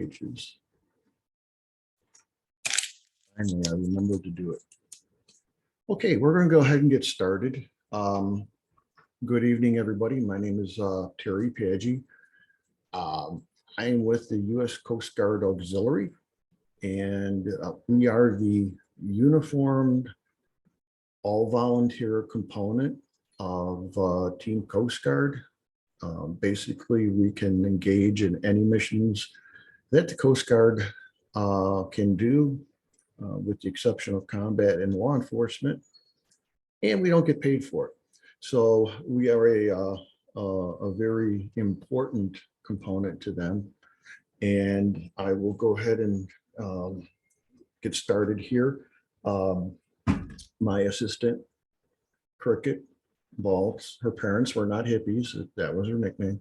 pages. Finally, I remembered to do it. Okay, we're going to go ahead and get started. Good evening, everybody. My name is Terry Paggi. I am with the U.S. Coast Guard Auxiliary, and we are the uniformed all-volunteer component of Team Coast Guard. Basically, we can engage in any missions that the Coast Guard can do, with the exception of combat and law enforcement, and we don't get paid for it. So we are a very important component to them. And I will go ahead and get started here. My assistant, Cricket Balls, her parents were not hippies, that was her nickname.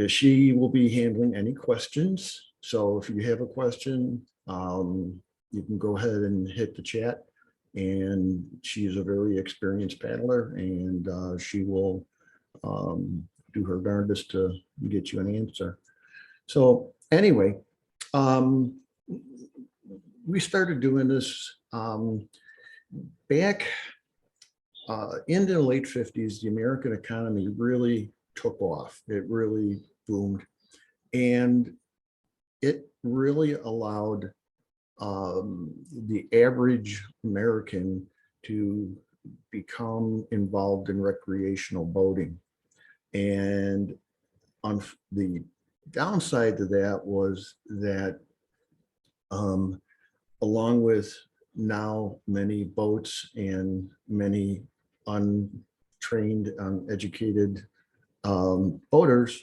She will be handling any questions. So if you have a question, you can go ahead and hit the chat. And she is a very experienced paddler, and she will do her darndest to get you an answer. So anyway, we started doing this back in the late 50s. The American economy really took off. It really boomed, and it really allowed the average American to become involved in recreational boating. And on the downside to that was that along with now many boats and many untrained, uneducated boaters,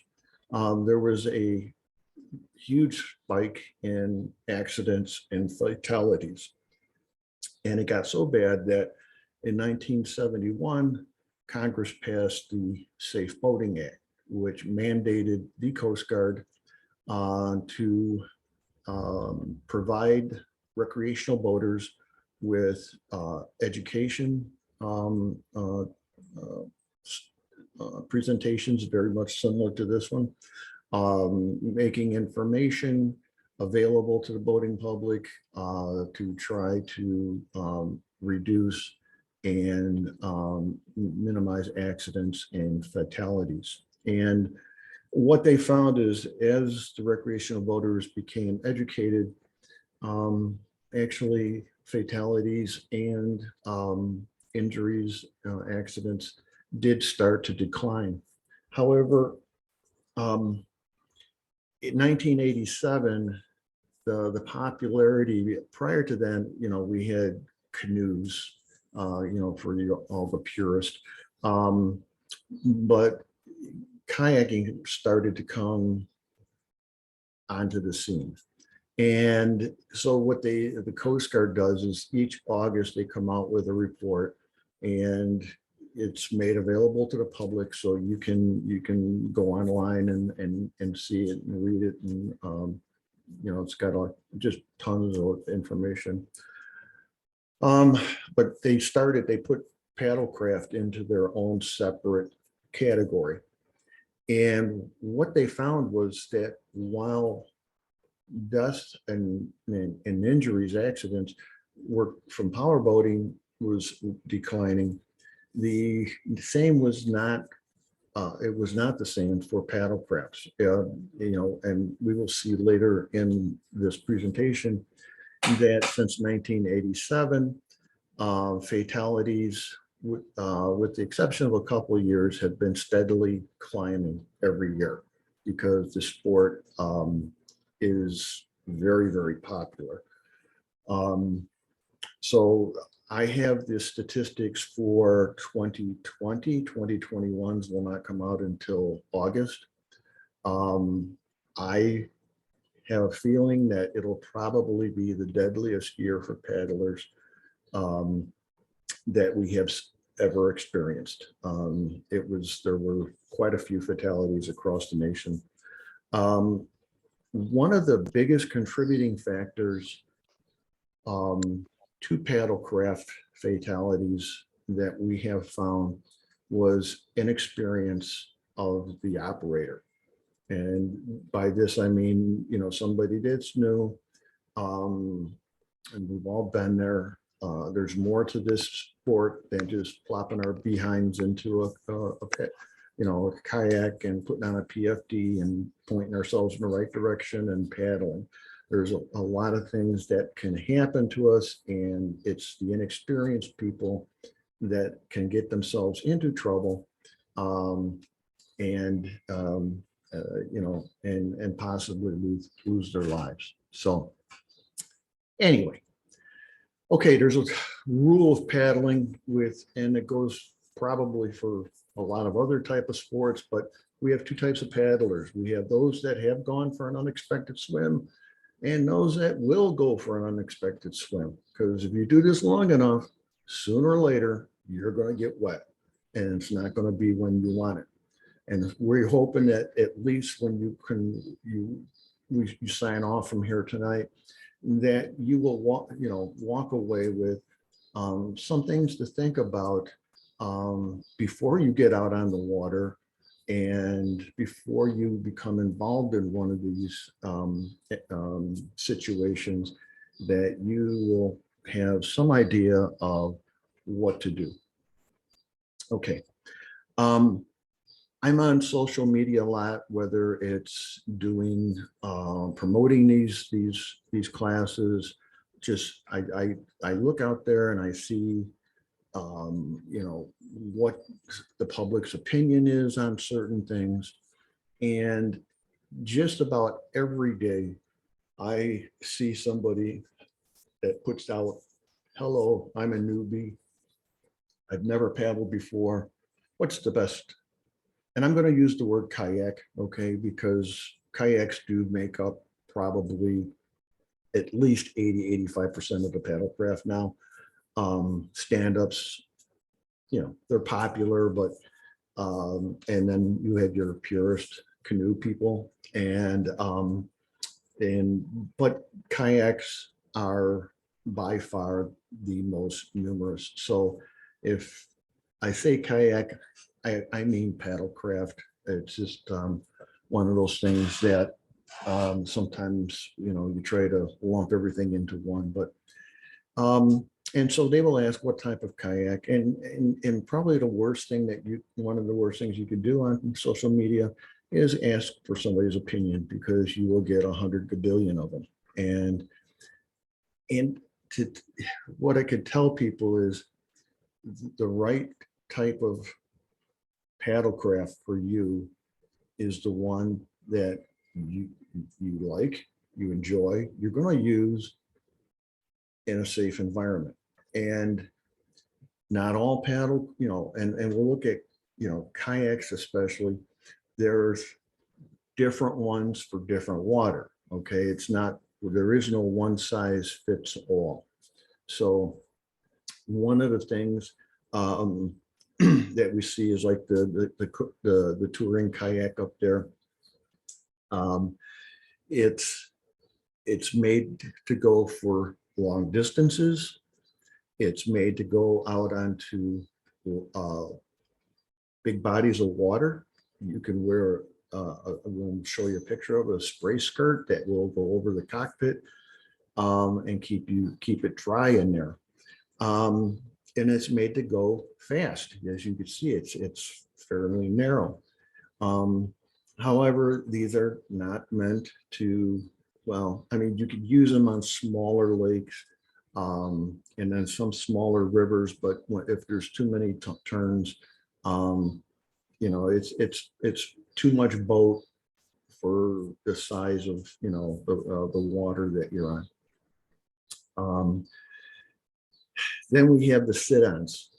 there was a huge spike in accidents and fatalities. And it got so bad that in 1971, Congress passed the Safe Boating Act, which mandated the Coast Guard to provide recreational boaters with education presentations, very much similar to this one, making information available to the boating public to try to reduce and minimize accidents and fatalities. And what they found is, as the recreational boaters became educated, actually fatalities and injuries, accidents did start to decline. However, in 1987, the popularity, prior to then, we had canoes, for all the purists, but kayaking started to come onto the scene. And so what the Coast Guard does is each August they come out with a report, and it's made available to the public, so you can go online and see it and read it, and it's got just tons of information. But they put paddlecraft into their own separate category. And what they found was that while deaths and injuries, accidents were from powerboating was declining, the same was not, it was not the same for paddlecrafts. And we will see later in this presentation that since 1987, fatalities, with the exception of a couple of years, have been steadily climbing every year because the sport is very, very popular. So I have the statistics for 2020. 2021s will not come out until August. I have a feeling that it'll probably be the deadliest year for paddlers that we have ever experienced. There were quite a few fatalities across the nation. One of the biggest contributing factors to paddlecraft fatalities that we have found was inexperience of the operator. And by this, I mean, somebody that's new, and we've all been there. There's more to this sport than just plopping our behinds into a kayak and putting on a PFD and pointing ourselves in the right direction and paddling. There's a lot of things that can happen to us, and it's the inexperienced people that can get themselves into trouble, and and possibly lose their lives. So anyway, okay, there's a rule of paddling and it goes probably for a lot of other type of sports, but we have two types of paddlers. We have those that have gone for an unexpected swim and those that will go for an unexpected swim. Because if you do this long enough, sooner or later, you're going to get wet, and it's not going to be when you want it. And we're hoping that at least when you sign off from here tonight, that you will walk away with some things to think about before you get out on the water and before you become involved in one of these situations, that you will have some idea of what to do. Okay. I'm on social media a lot, whether it's doing promoting these classes. Just I look out there and I see what the public's opinion is on certain things, and just about every day I see somebody that puts out, "Hello, I'm a newbie. I've never paddled before. What's the best?" And I'm going to use the word kayak, okay, because kayaks do make up probably at least 80-85% of the paddlecraft now. Stand-ups, they're popular, but and then you have your purist canoe people, but kayaks are by far the most numerous. So if I say kayak, I mean paddlecraft. It's just one of those things that sometimes you try to lump everything into one. But and so they will ask what type of kayak, and probably one of the worst things you could do on social media is ask for somebody's opinion, because you will get 100 gabillion of them. And to what I could tell people is the right type of paddlecraft for you is the one that you like, you enjoy, you're going to use in a safe environment. And not all paddle, and we'll look at, kayaks especially. There's different ones for different water. Okay. There is no one size fits all. So one of the things that we see is like the touring kayak up there. It's made to go for long distances. It's made to go out onto big bodies of water. You can wear we'll show you a picture of a spray skirt that will go over the cockpit and keep it dry in there. And it's made to go fast. As you can see, it's fairly narrow. However, these are not meant to, you could use them on smaller lakes and then some smaller rivers, but if there's too many turns, it's too much boat for the size of, the water that you're on. Then we have the sit-ons,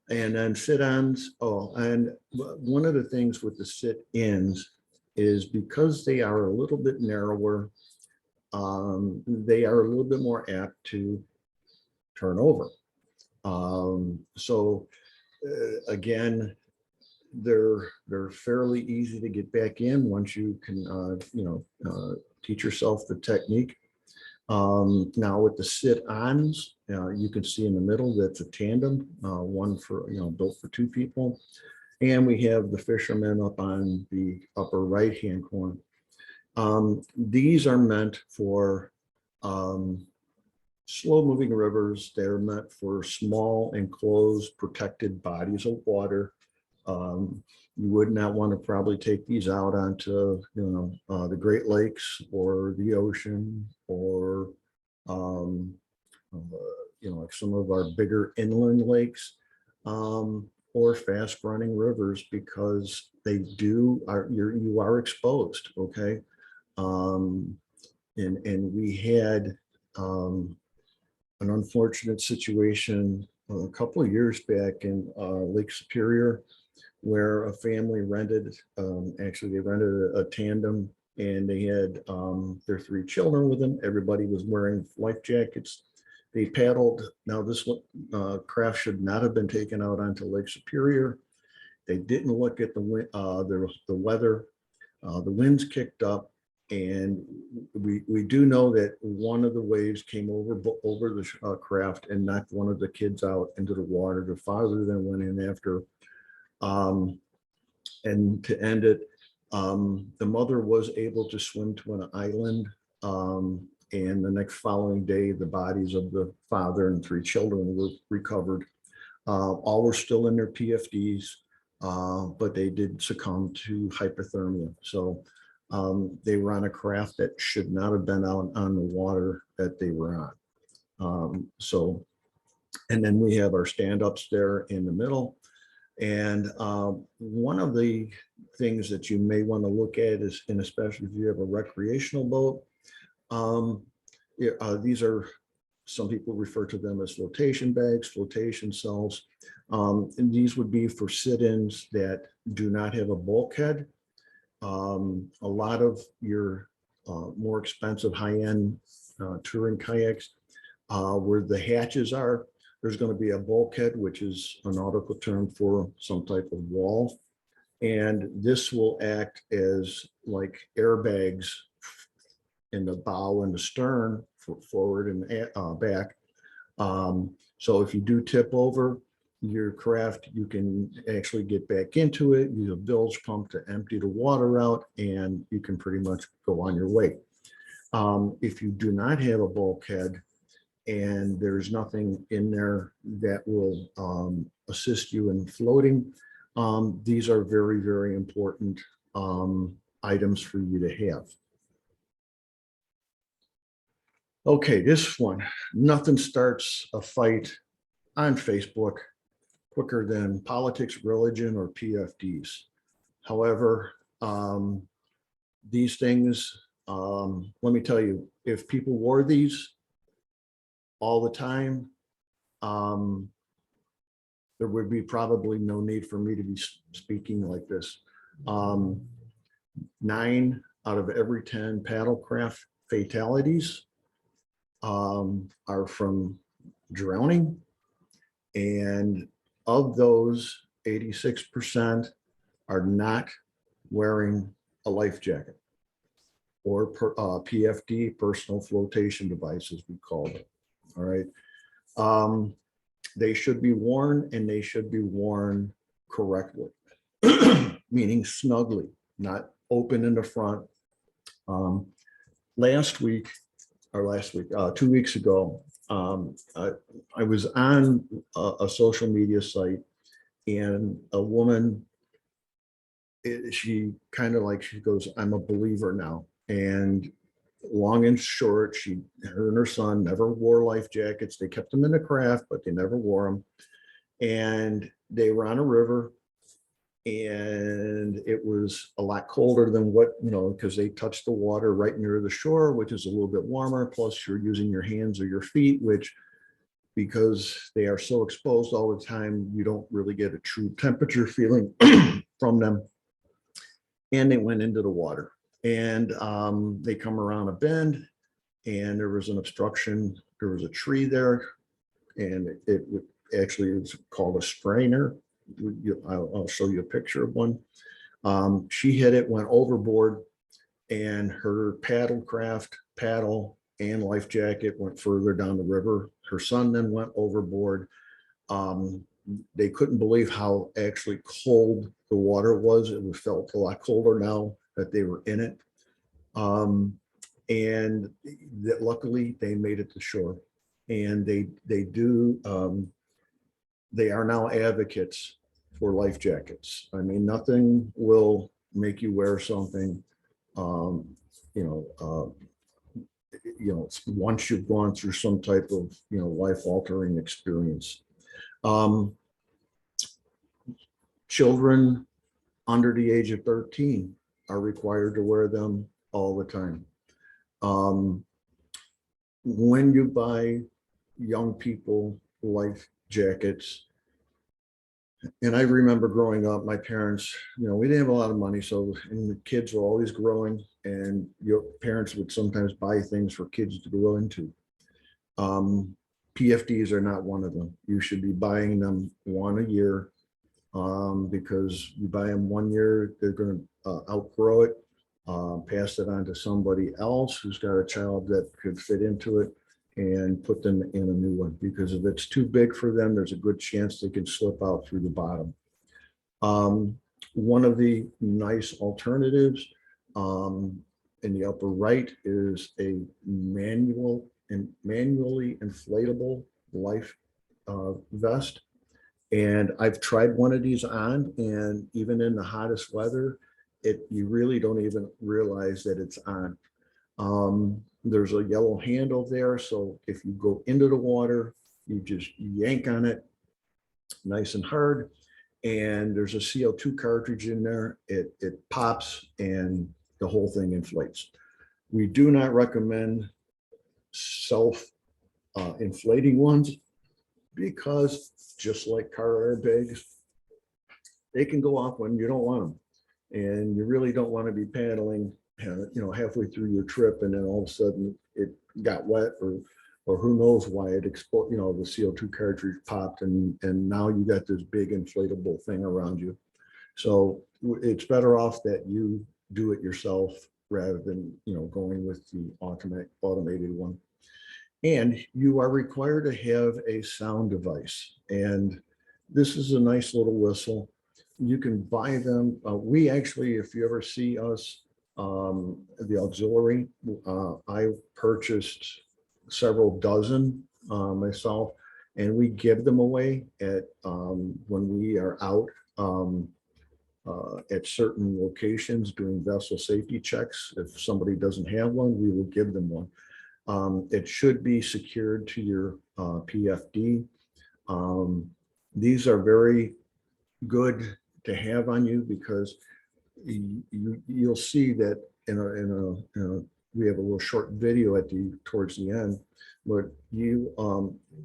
and then sit-ons. And one of the things with the sit-ins is because they are a little bit narrower, they are a little bit more apt to turn over. Again, they're fairly easy to get back in once you can, teach yourself the technique. Now with the sit-ons, you can see in the middle that's a tandem, one for built for two people, And we have the fishermen up on the upper right-hand corner. These are meant for slow-moving rivers. They're meant for small, enclosed, protected bodies of water. You would not want to probably take these out onto, the Great Lakes or the ocean, or, like some of our bigger inland lakes, or fast-running rivers, because you are exposed. Okay. And we had an unfortunate situation a couple of years back in Lake Superior, where a family rented, actually they rented a tandem, and they had their 3 children with them. Everybody was wearing life jackets. They paddled. Now this craft should not have been taken out onto Lake Superior. They didn't look at the weather. The winds kicked up, and we do know that one of the waves came over the craft and knocked one of the kids out into the water. The father then went in after. And to end it, the mother was able to swim to an island. And the next following day, the bodies of the father and 3 children were recovered. All were still in their PFDs, but they did succumb to hypothermia. So they were on a craft that should not have been out on the water that they were on. And then we have our stand-ups there in the middle. And one of the things that you may want to look at is, and especially if you have a recreational boat, these are, some people refer to them as flotation bags, flotation cells. And these would be for sit-ins that do not have a bulkhead. A lot of your more expensive high-end touring kayaks, where the hatches are, there's going to be a bulkhead, which is a nautical term for some type of wall. And this will act as like airbags in the bow and the stern for forward and back. So if you do tip over your craft, you can actually get back into it, use a bilge pump to empty the water out, and you can pretty much go on your way. If you do not have a bulkhead, and there's nothing in there that will assist you in floating, these are very, very important items for you to have. Okay, this one, nothing starts a fight on Facebook quicker than politics, religion, or PFDs. However, these things, let me tell you, if people wore these all the time, there would be probably no need for me to be speaking like this. 9 out of every 10 paddlecraft fatalities are from drowning. And of those, 86% are not wearing a life jacket, or PFD, personal flotation device, as we call it. All right. They should be worn, and they should be worn correctly, meaning snugly, not open in the front. Last week, 2 weeks ago, I was on a social media site, and a woman, she goes, "I'm a believer now." And long and short, her and her son never wore life jackets. They kept them in the craft, but they never wore them. And they were on a river, and it was a lot colder than because they touched the water right near the shore, which is a little bit warmer. Plus you're using your hands or your feet, which, because they are so exposed all the time, you don't really get a true temperature feeling from them. And they went into the water, and they come around a bend, and there was an obstruction. There was a tree there, and it actually is called a strainer. I'll show you a picture of one. She hit it, went overboard, and her paddle and life jacket went further down the river. Her son then went overboard. they couldn't believe how actually cold the water was. It was felt a lot colder now that they were in it. Um, and that luckily they made it to shore. And they are now advocates for life jackets. I mean, nothing will make you wear something, um, you know, once you've gone through some type of, life altering experience. Um, Children under the age of 13 are required to wear them all the time. Um, when you buy young people life jackets, and I remember growing up, my parents, we didn't have a lot of money. So, and the kids were always growing, and your parents would sometimes buy things for kids to grow into. Um, PFDs are not one of them. You should be buying them one a year, because you buy them 1 year, they're going to outgrow it, pass it on to somebody else who's got a child that could fit into it, and put them in a new one. Because if it's too big for them, there's a good chance they can slip out through the bottom. One of the nice alternatives, in the upper right, is a manually inflatable life vest. And I've tried one of these on, and even in the hottest weather, you really don't even realize that it's on. There's a yellow handle there, so if you go into the water, you just yank on it nice and hard, and there's a CO2 cartridge in there. It pops, and the whole thing inflates. We do not recommend self inflating ones, because just like car airbags, they can go off when you don't want them. And you really don't want to be paddling, halfway through your trip, and then all of a sudden it got wet, or who knows why it exploded, the CO2 cartridge popped, and now you got this big inflatable thing around you. So it's better off that you do it yourself rather than, going with the automated one. And you are required to have a sound device. And this is a nice little whistle. You can buy them. We actually, if you ever see us, the auxiliary, I purchased several dozen myself, and we give them away when we are out at certain locations doing vessel safety checks. If somebody doesn't have one, we will give them one. It should be secured to your PFD. These are very good to have on you, because you'll see that we have a little short video towards the end, but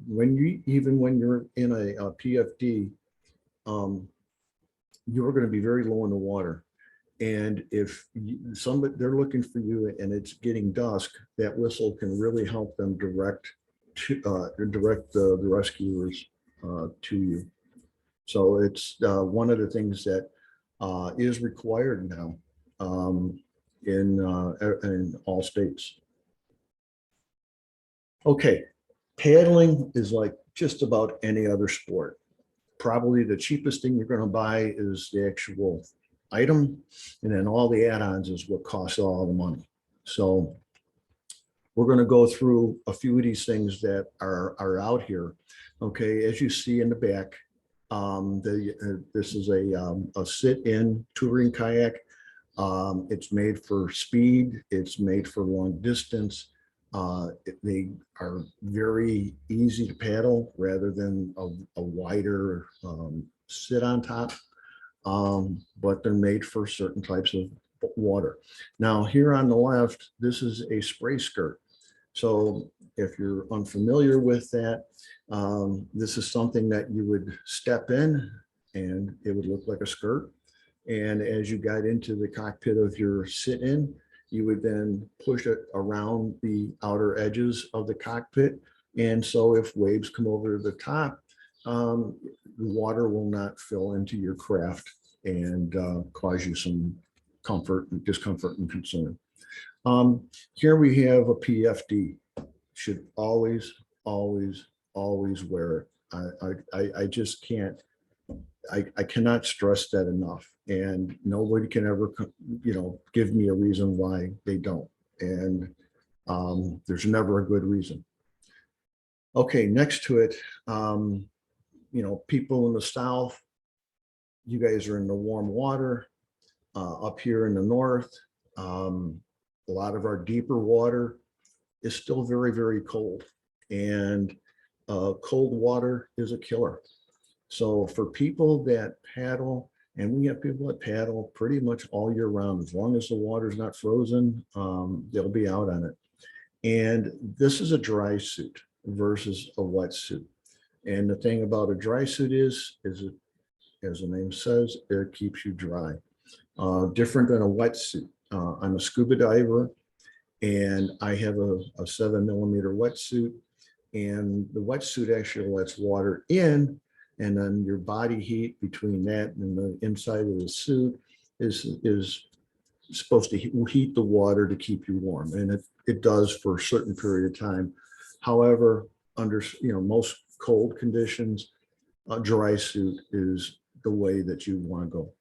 when you're in a PFD, you're going to be very low in the water. And if they're looking for you and it's getting dusk, that whistle can really help them direct the rescuers to you. So it's one of the things that is required now in all states. Okay, paddling is like just about any other sport. Probably the cheapest thing you're going to buy is the actual item, and then all the add-ons is what costs all the money. So we're going to go through a few of these things that are out here. Okay, as you see in the back, this is a sit-in touring kayak. It's made for speed. It's made for long distance. They are very easy to paddle rather than a wider sit on top. But they're made for certain types of water. Now here on the left, this is a spray skirt. So if you're unfamiliar with that, this is something that you would step in and it would look like a skirt. And as you got into the cockpit of your sit-in, you would then push it around the outer edges of the cockpit. And so if waves come over the top, the water will not fill into your craft and cause you some discomfort and concern. Here we have a PFD. Should always, always, always wear it. I just can't, I cannot stress that enough. And nobody can ever, give me a reason why they don't. And there's never a good reason. Okay, next to it, people in the South, you guys are in the warm water. Up here in the north, a lot of our deeper water is still very, very cold. And cold water is a killer. So for people that paddle, and we have people that paddle pretty much all year round, as long as the water's not frozen, they'll be out on it. And this is a dry suit versus a wet suit. And the thing about a dry suit is it, as the name says, it keeps you dry. Different than a wetsuit. I'm a scuba diver, and I have a 7mm wetsuit, and the wetsuit actually lets water in, and then your body heat between that and the inside of the suit is supposed to heat the water to keep you warm, and it does for a certain period of time. However, under most cold conditions, a dry suit is the way that you want to go.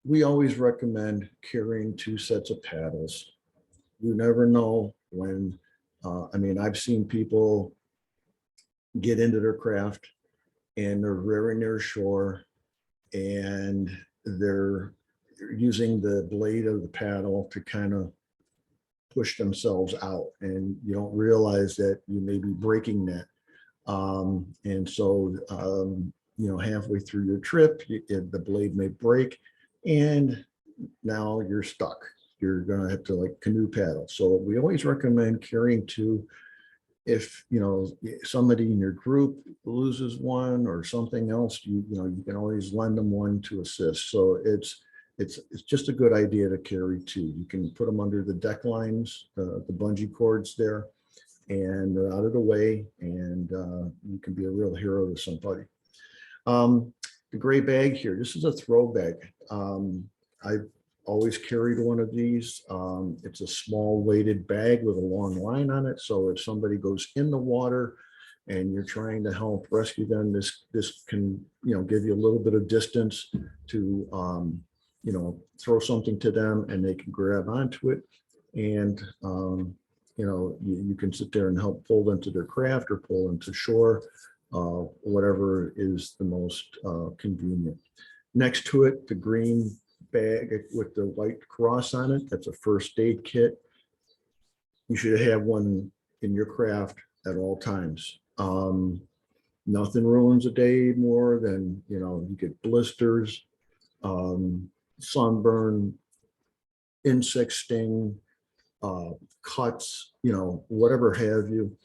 We always recommend carrying 2 sets of paddles. You never know when, I've seen people get into their craft and they're very near shore and they're using the blade of the paddle to kind of push themselves out, and you don't realize that you may be breaking that. And so, halfway through your trip, the blade may break, and now you're stuck. You're going to have to canoe paddle. So we always recommend carrying 2. If somebody in your group loses one or something else, you can always lend them one to assist. So it's just a good idea to carry 2. You can put them under the deck lines, the bungee cords there, and they're out of the way, and you can be a real hero to somebody. The gray bag here, this is a throw bag. I've always carried one of these. It's a small weighted bag with a long line on it. So if somebody goes in the water and you're trying to help rescue them, this can, give you a little bit of distance to, throw something to them and they can grab onto it. And, you can sit there and help pull them to their craft or pull them to shore, whatever is the most convenient. Next to it, the green bag with the white cross on it, that's a first aid kit. You should have one in your craft at all times. Nothing ruins a day more than, you get blisters, sunburn, insect sting, cuts, whatever have you.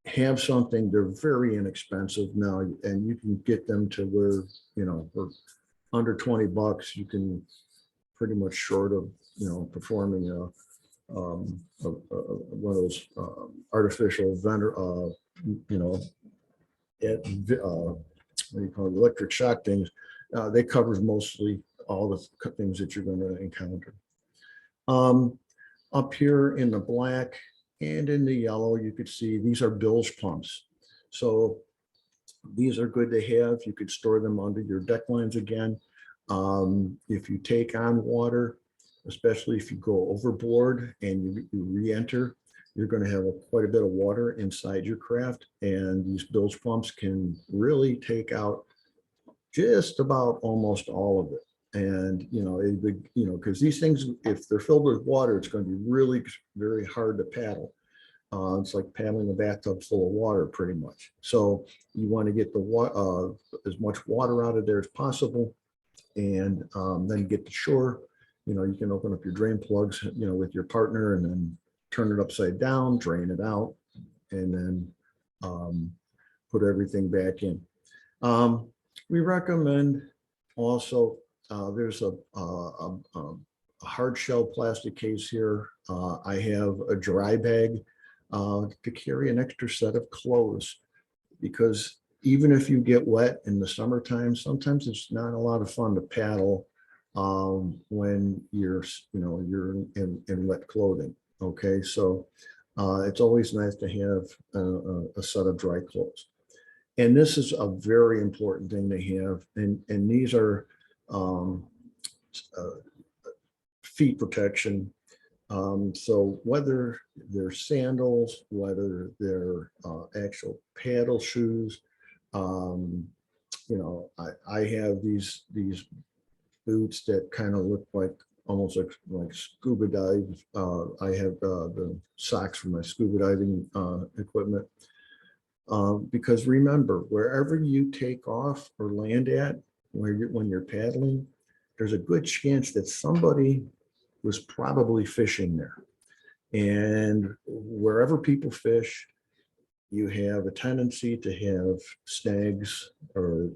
Have something. They're very inexpensive now, and you can get them to where, for under $20, you can pretty much, short of, performing one of those artificial vendor, what do you call it, electric shock things. They cover mostly all the things that you're going to encounter. Up here in the black and in the yellow, you could see these are bilge pumps. So these are good to have. You could store them under your deck lines again. If you take on water, especially if you go overboard and you re-enter, you're going to have quite a bit of water inside your craft, and these bilge pumps can really take out just about almost all of it. And because these things, if they're filled with water, it's going to be really very hard to paddle. It's like paddling a bathtub full of water, pretty much. So you want to get the as much water out of there as possible, and then you get to shore. You can open up your drain plugs, with your partner, and then turn it upside down, drain it out, and then put everything back in. We recommend also, there's a hard shell plastic case here. I have a dry bag to carry an extra set of clothes, because even if you get wet in the summertime, sometimes it's not a lot of fun to paddle when you're in wet clothing. Okay, so it's always nice to have a set of dry clothes. And this is a very important thing to have. And these are um, uh, feet protection. So whether they're sandals, whether they're actual paddle shoes, um, I have these boots that kind of look like almost like scuba dive. I have the socks for my scuba diving equipment. Because remember, wherever you take off or land at, when you're paddling, there's a good chance that somebody was probably fishing there. And wherever people fish, you have a tendency to have snags or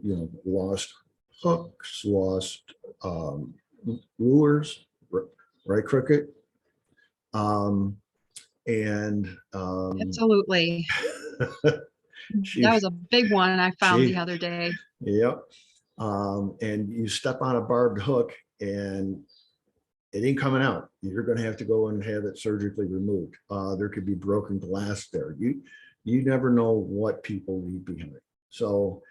lost hooks, lost um, lures, right, Cricket? Um, and Absolutely. That she was a big one I found the she other day. yep. And you step on a barbed hook and it ain't coming out. You're going to have to go and have it surgically removed. There could be broken glass there. You never know what people leave behind. So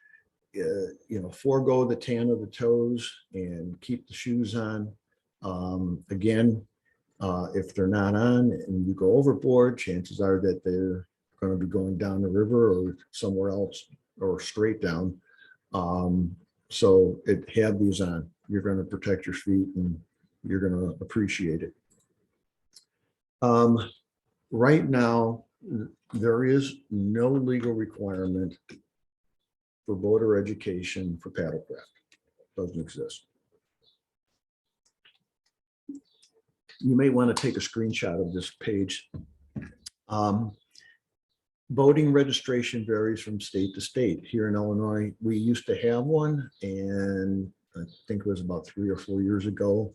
forego the tan of the toes and keep the shoes on. Again, if they're not on and you go overboard, chances are that they're going to be going down the river or somewhere else or straight down. Um, so have these on. You're going to protect your feet and you're going to appreciate it. Right now, there is no legal requirement for boater education for paddlecraft. Doesn't exist. You may want to take a screenshot of this page. Boating registration varies from state to state. Here in Illinois, we used to have one, and I think it was about 3 or 4 years ago,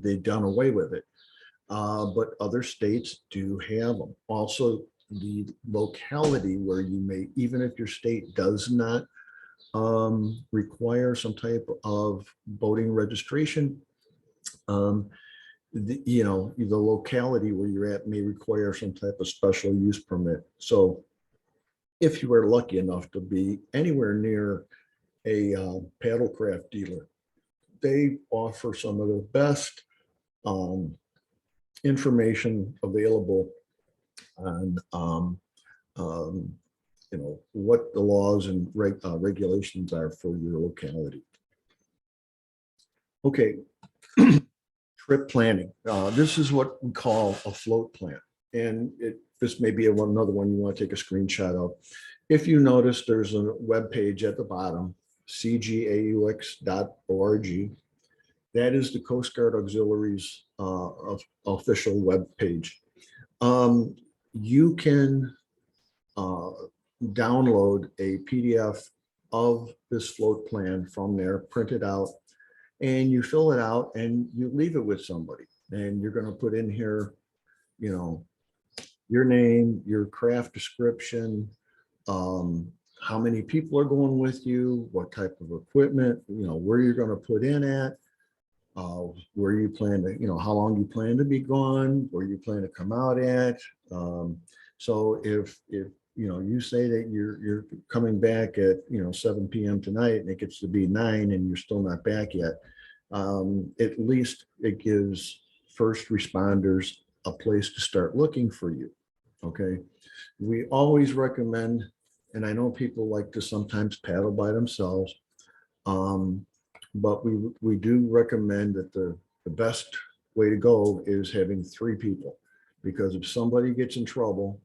they've done away with it. But other states do have them. Also, the locality where you may, even if your state does not require some type of boating registration, the locality where you're at may require some type of special use permit. So if you are lucky enough to be anywhere near a paddlecraft dealer, they offer some of the best information available on what the laws and regulations are for your locality. Okay. Trip planning. This is what we call a float plan. And this may be another one you want to take a screenshot of. If you notice, there's a web page at the bottom, cgaux.org. That is the Coast Guard Auxiliary's official web page. You can download a PDF of this float plan from there, print it out, and you fill it out and you leave it with somebody. And you're going to put in here, your name, your craft description, how many people are going with you, what type of equipment, where you're going to put in at, where you plan to, how long you plan to be gone, where you plan to come out at. So if you say that you're coming back at 7 p.m. tonight and it gets to be 9 and you're still not back yet, at least it gives first responders a place to start looking for you. Okay. We always recommend, and I know people like to sometimes paddle by themselves, but we do recommend that the best way to go is having 3 people, because if somebody gets in trouble,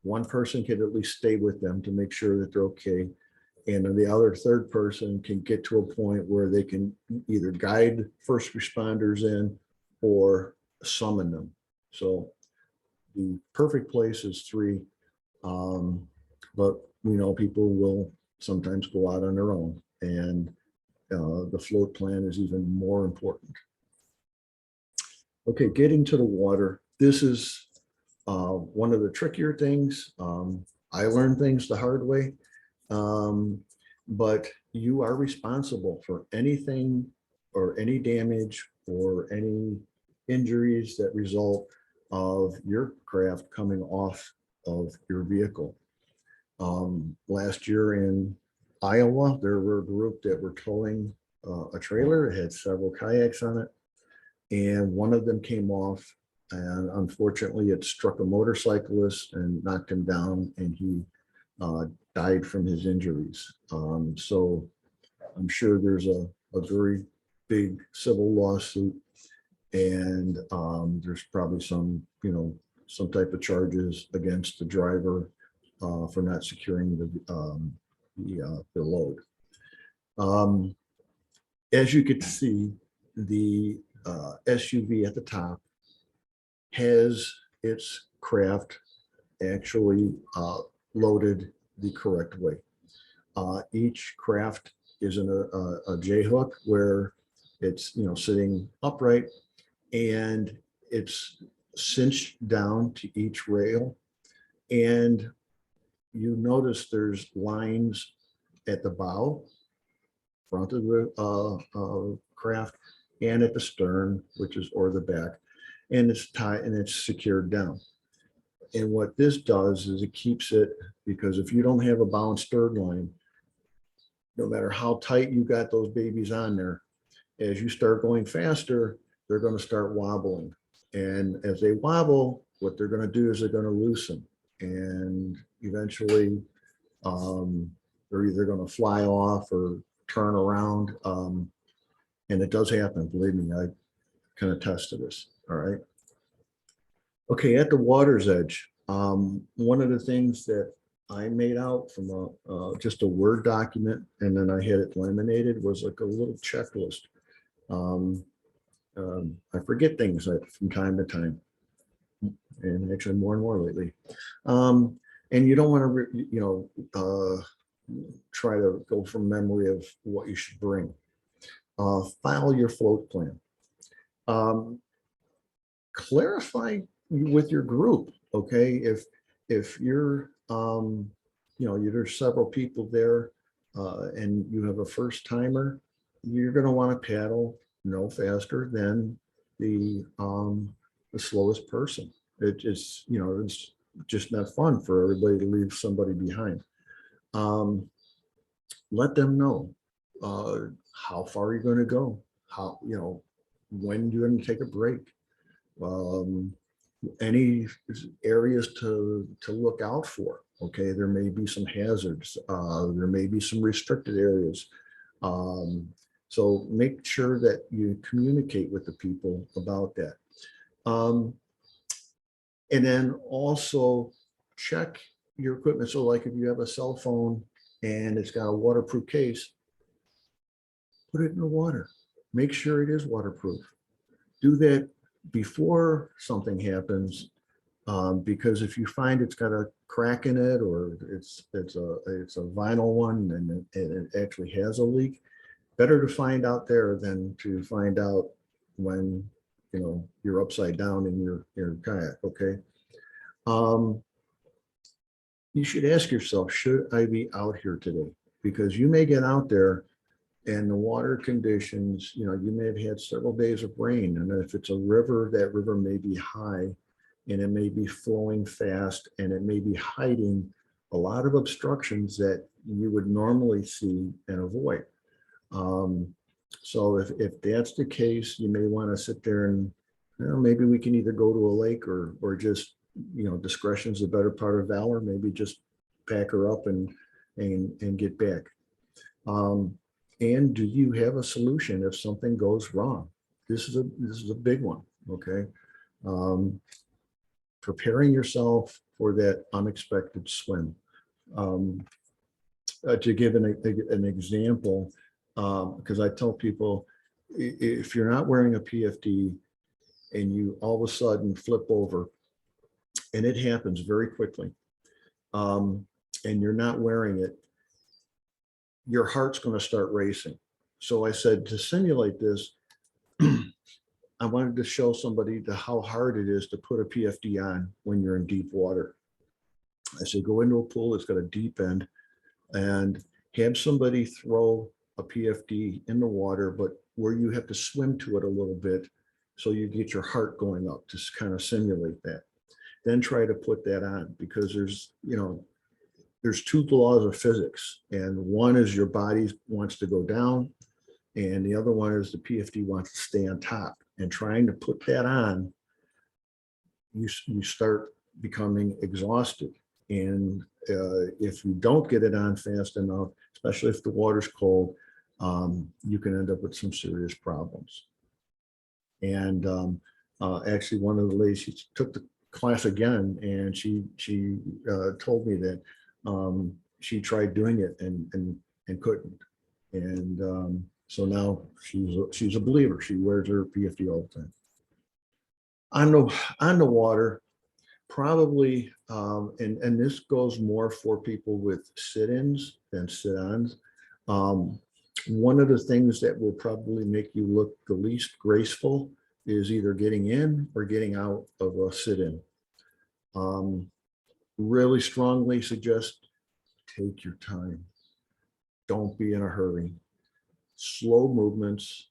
one person can at least stay with them to make sure that they're okay. And then the other third person can get to a point where they can either guide first responders in or summon them. So the perfect place is 3. But we know people will sometimes go out on their own, and the float plan is even more important. Okay, getting to the water. This is one of the trickier things. I learned things the hard way, but you are responsible for anything or any damage or any injuries that result of your craft coming off of your vehicle. Last year in Iowa, there were a group that were towing a trailer. It had several kayaks on it, and one of them came off, and unfortunately it struck a motorcyclist and knocked him down, and he died from his injuries. So I'm sure there's a very big civil lawsuit, and there's probably some, some type of charges against the driver for not securing the load. As you can see, the SUV at the top has its craft actually loaded the correct way. Each craft is in a J hook where it's sitting upright, and it's cinched down to each rail. And you notice there's lines at the bow, front of the craft, and at the stern, which is or the back, and it's tied and it's secured down. And what this does is it keeps it, because if you don't have a bow and stern line, no matter how tight you got those babies on there, as you start going faster, they're going to start wobbling. And as they wobble, what they're going to do is they're going to loosen. And eventually, they're either going to fly off or turn around. And it does happen, believe me, I can attest to this. All right. Okay, at the water's edge, one of the things that I made out from just a Word document, and then I had it laminated, was like a little checklist. I forget things from time to time, and actually more and more lately. And you don't want to, try to go from memory of what you should bring. File your float plan. Clarify with your group. Okay, if you're there's several people there, and you have a first timer, you're going to want to paddle no faster than the slowest person. It's just not fun for everybody to leave somebody behind. Let them know how far you're going to go, how when you're going to take a break, any areas to look out for. Okay, there may be some hazards, there may be some restricted areas. So make sure that you communicate with the people about that. And then also check your equipment. So like if you have a cell phone and it's got a waterproof case, put it in the water. Make sure it is waterproof. Do that before something happens, because if you find it's got a crack in it, or it's a vinyl one and it actually has a leak, better to find out there than to find out when you're upside down in your kayak. Okay. You should ask yourself, should I be out here today? Because you may get out there and the water conditions, you may have had several days of rain. And if it's a river, that river may be high and it may be flowing fast, and it may be hiding a lot of obstructions that you would normally see and avoid. So if that's the case, you may want to sit there and maybe we can either go to a lake or just, discretion is the better part of valor. Maybe just pack her up and get back. And do you have a solution if something goes wrong? This is a big one. Okay. Preparing yourself for that unexpected swim. To give an example, because I tell people, if you're not wearing a PFD and you all of a sudden flip over, and it happens very quickly, and you're not wearing it, your heart's going to start racing. So I said, to simulate this, I wanted to show somebody how hard it is to put a PFD on when you're in deep water. I said, go into a pool that's got a deep end and have somebody throw a PFD in the water, but where you have to swim to it a little bit so you get your heart going up to kind of simulate that. Then try to put that on, because there's, there's two laws of physics, and one is your body wants to go down, and the other one is the PFD wants to stay on top. And trying to put that on, you start becoming exhausted. And if you don't get it on fast enough, especially if the water's cold, you can end up with some serious problems. And actually, one of the ladies, she took the class again, and she told me that she tried doing it and couldn't. And so now she's a believer. She wears her PFD all the time. On the water, probably, and this goes more for people with sit-ins than sit-ons. One of the things that will probably make you look the least graceful is either getting in or getting out of a sit-in. Really strongly suggest take your time. Don't be in a hurry. Slow movements.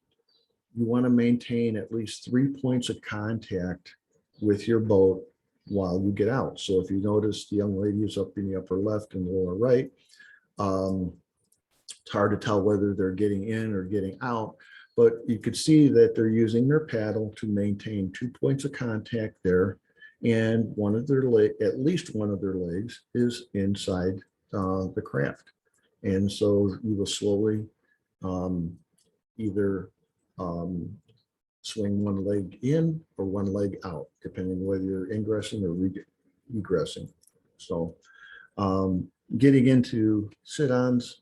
You want to maintain at least 3 points of contact with your boat while you get out. So if you notice the young lady is up in the upper left and lower right, it's hard to tell whether they're getting in or getting out, but you could see that they're using their paddle to maintain 2 points of contact there. And one of their at least one of their legs is inside the craft. And so you will slowly either swing one leg in or one leg out, depending on whether you're ingressing or egressing. So getting into sit-ons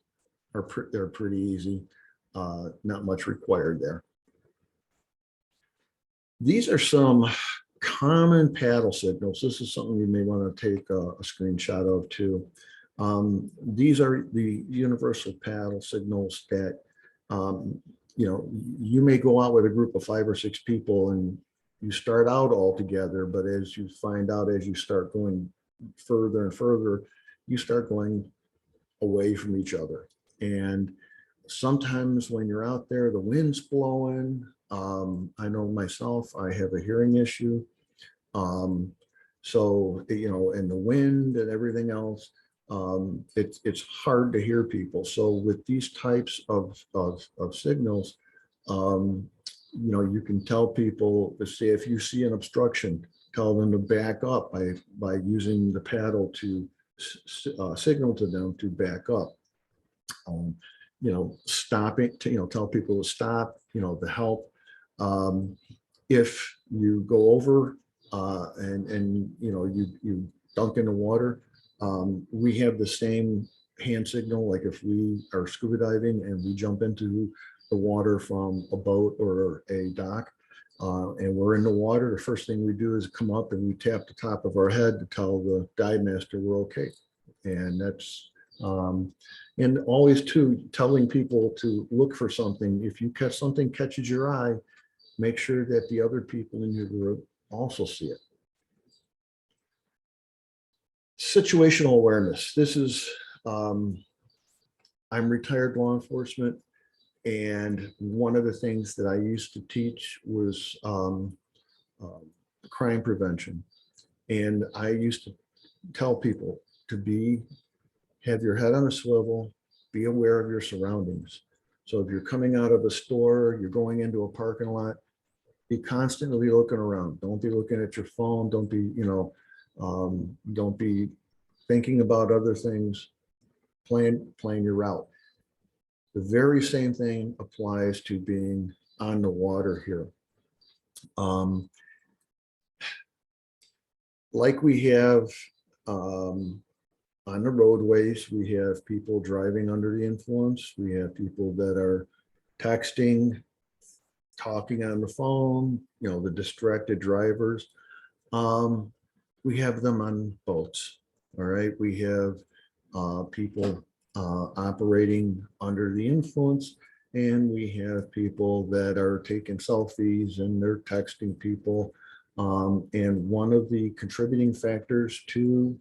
they're pretty easy, not much required there. These are some common paddle signals. This is something you may want to take a screenshot of too. These are the universal paddle signals that you may go out with a group of 5 or 6 people and you start out all together, but as you find out, as you start going further and further, you start going away from each other. And sometimes when you're out there, the wind's blowing. I know myself, I have a hearing issue. So, and the wind and everything else, it's hard to hear people. So with these types of signals, you can tell people to say, if you see an obstruction, tell them to back up by using the paddle to signal to them to back up. Stopping, tell people to stop, to help. If you go over and you dunk in the water, we have the same hand signal. Like if we are scuba diving and we jump into the water from a boat or a dock, and we're in the water, the first thing we do is come up and we tap the top of our head to tell the dive master we're okay. And that's and always too, telling people to look for something. If you catch something catches your eye, make sure that the other people in your group also see it. Situational awareness. This is, I'm retired law enforcement, and one of the things that I used to teach was crime prevention. And I used to tell people to have your head on a swivel, be aware of your surroundings. So if you're coming out of a store, you're going into a parking lot, be constantly looking around. Don't be looking at your phone. Don't be, don't be thinking about other things. Plan your route. The very same thing applies to being on the water here. Like we have on the roadways, we have people driving under the influence. We have people that are texting, talking on the phone, the distracted drivers. We have them on boats. All right. We have people operating under the influence, and we have people that are taking selfies and they're texting people. And one of the contributing factors to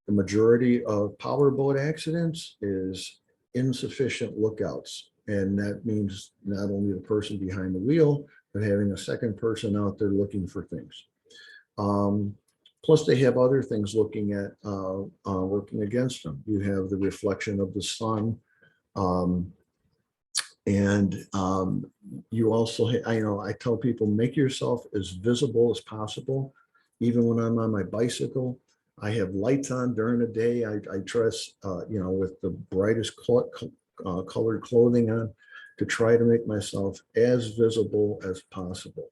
the majority of powerboat accidents is insufficient lookouts. And that means not only the person behind the wheel, but having a second person out there looking for things. Plus, they have other things looking at working against them. You have the reflection of the sun, um, and you also, I tell people, make yourself as visible as possible. Even when I'm on my bicycle, I have lights on during the day. I dress, with the brightest colored clothing on to try to make myself as visible as possible.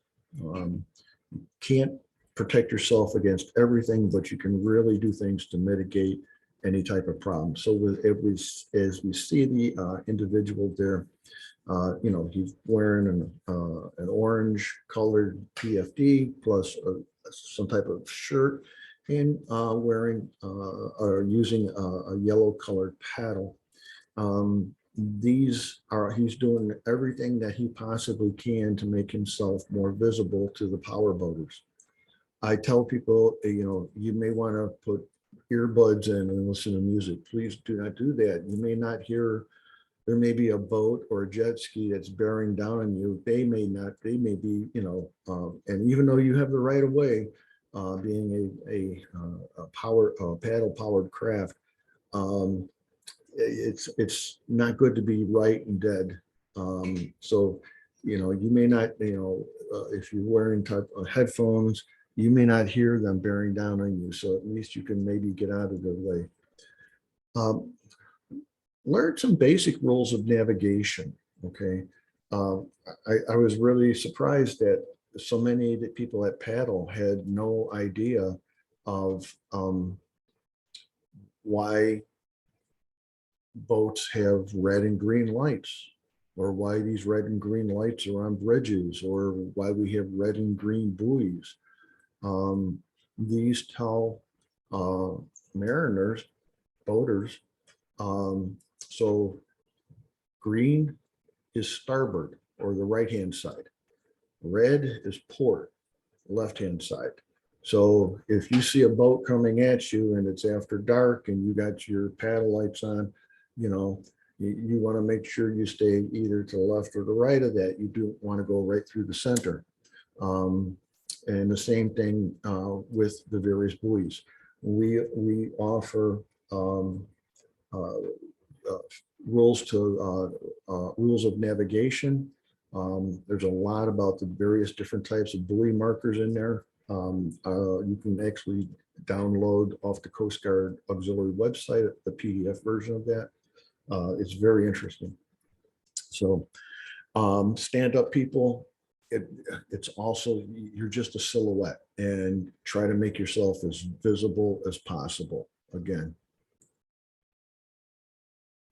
Can't protect yourself against everything, but you can really do things to mitigate any type of problem. So as we see the individual there, he's wearing an orange colored PFD plus some type of shirt, and wearing or using a yellow colored paddle. He's doing everything that he possibly can to make himself more visible to the power boaters. I tell people, you may want to put earbuds in and listen to music. Please do not do that. You may not hear. There may be a boat or a jet ski that's bearing down on you. They may be, and even though you have the right of way, being a paddle powered craft, it's not good to be right and dead. So, you may not, if you're wearing type of headphones, you may not hear them bearing down on you. So at least you can maybe get out of their way. Learn some basic rules of navigation. Okay. I was really surprised that so many people that paddle had no idea of why boats have red and green lights, or why these red and green lights are on bridges, or why we have red and green buoys. These tell mariners, boaters, so green is starboard, or the right-hand side. Red is port, left-hand side. So if you see a boat coming at you and it's after dark and you got your paddle lights on, you want to make sure you stay either to the left or the right of that. You don't want to go right through the center. And the same thing with the various buoys. We offer rules of navigation. There's a lot about the various different types of buoy markers in there. You can actually download off the Coast Guard auxiliary website the PDF version of that. It's very interesting. So stand up people, it's also, you're just a silhouette, and try to make yourself as visible as possible again.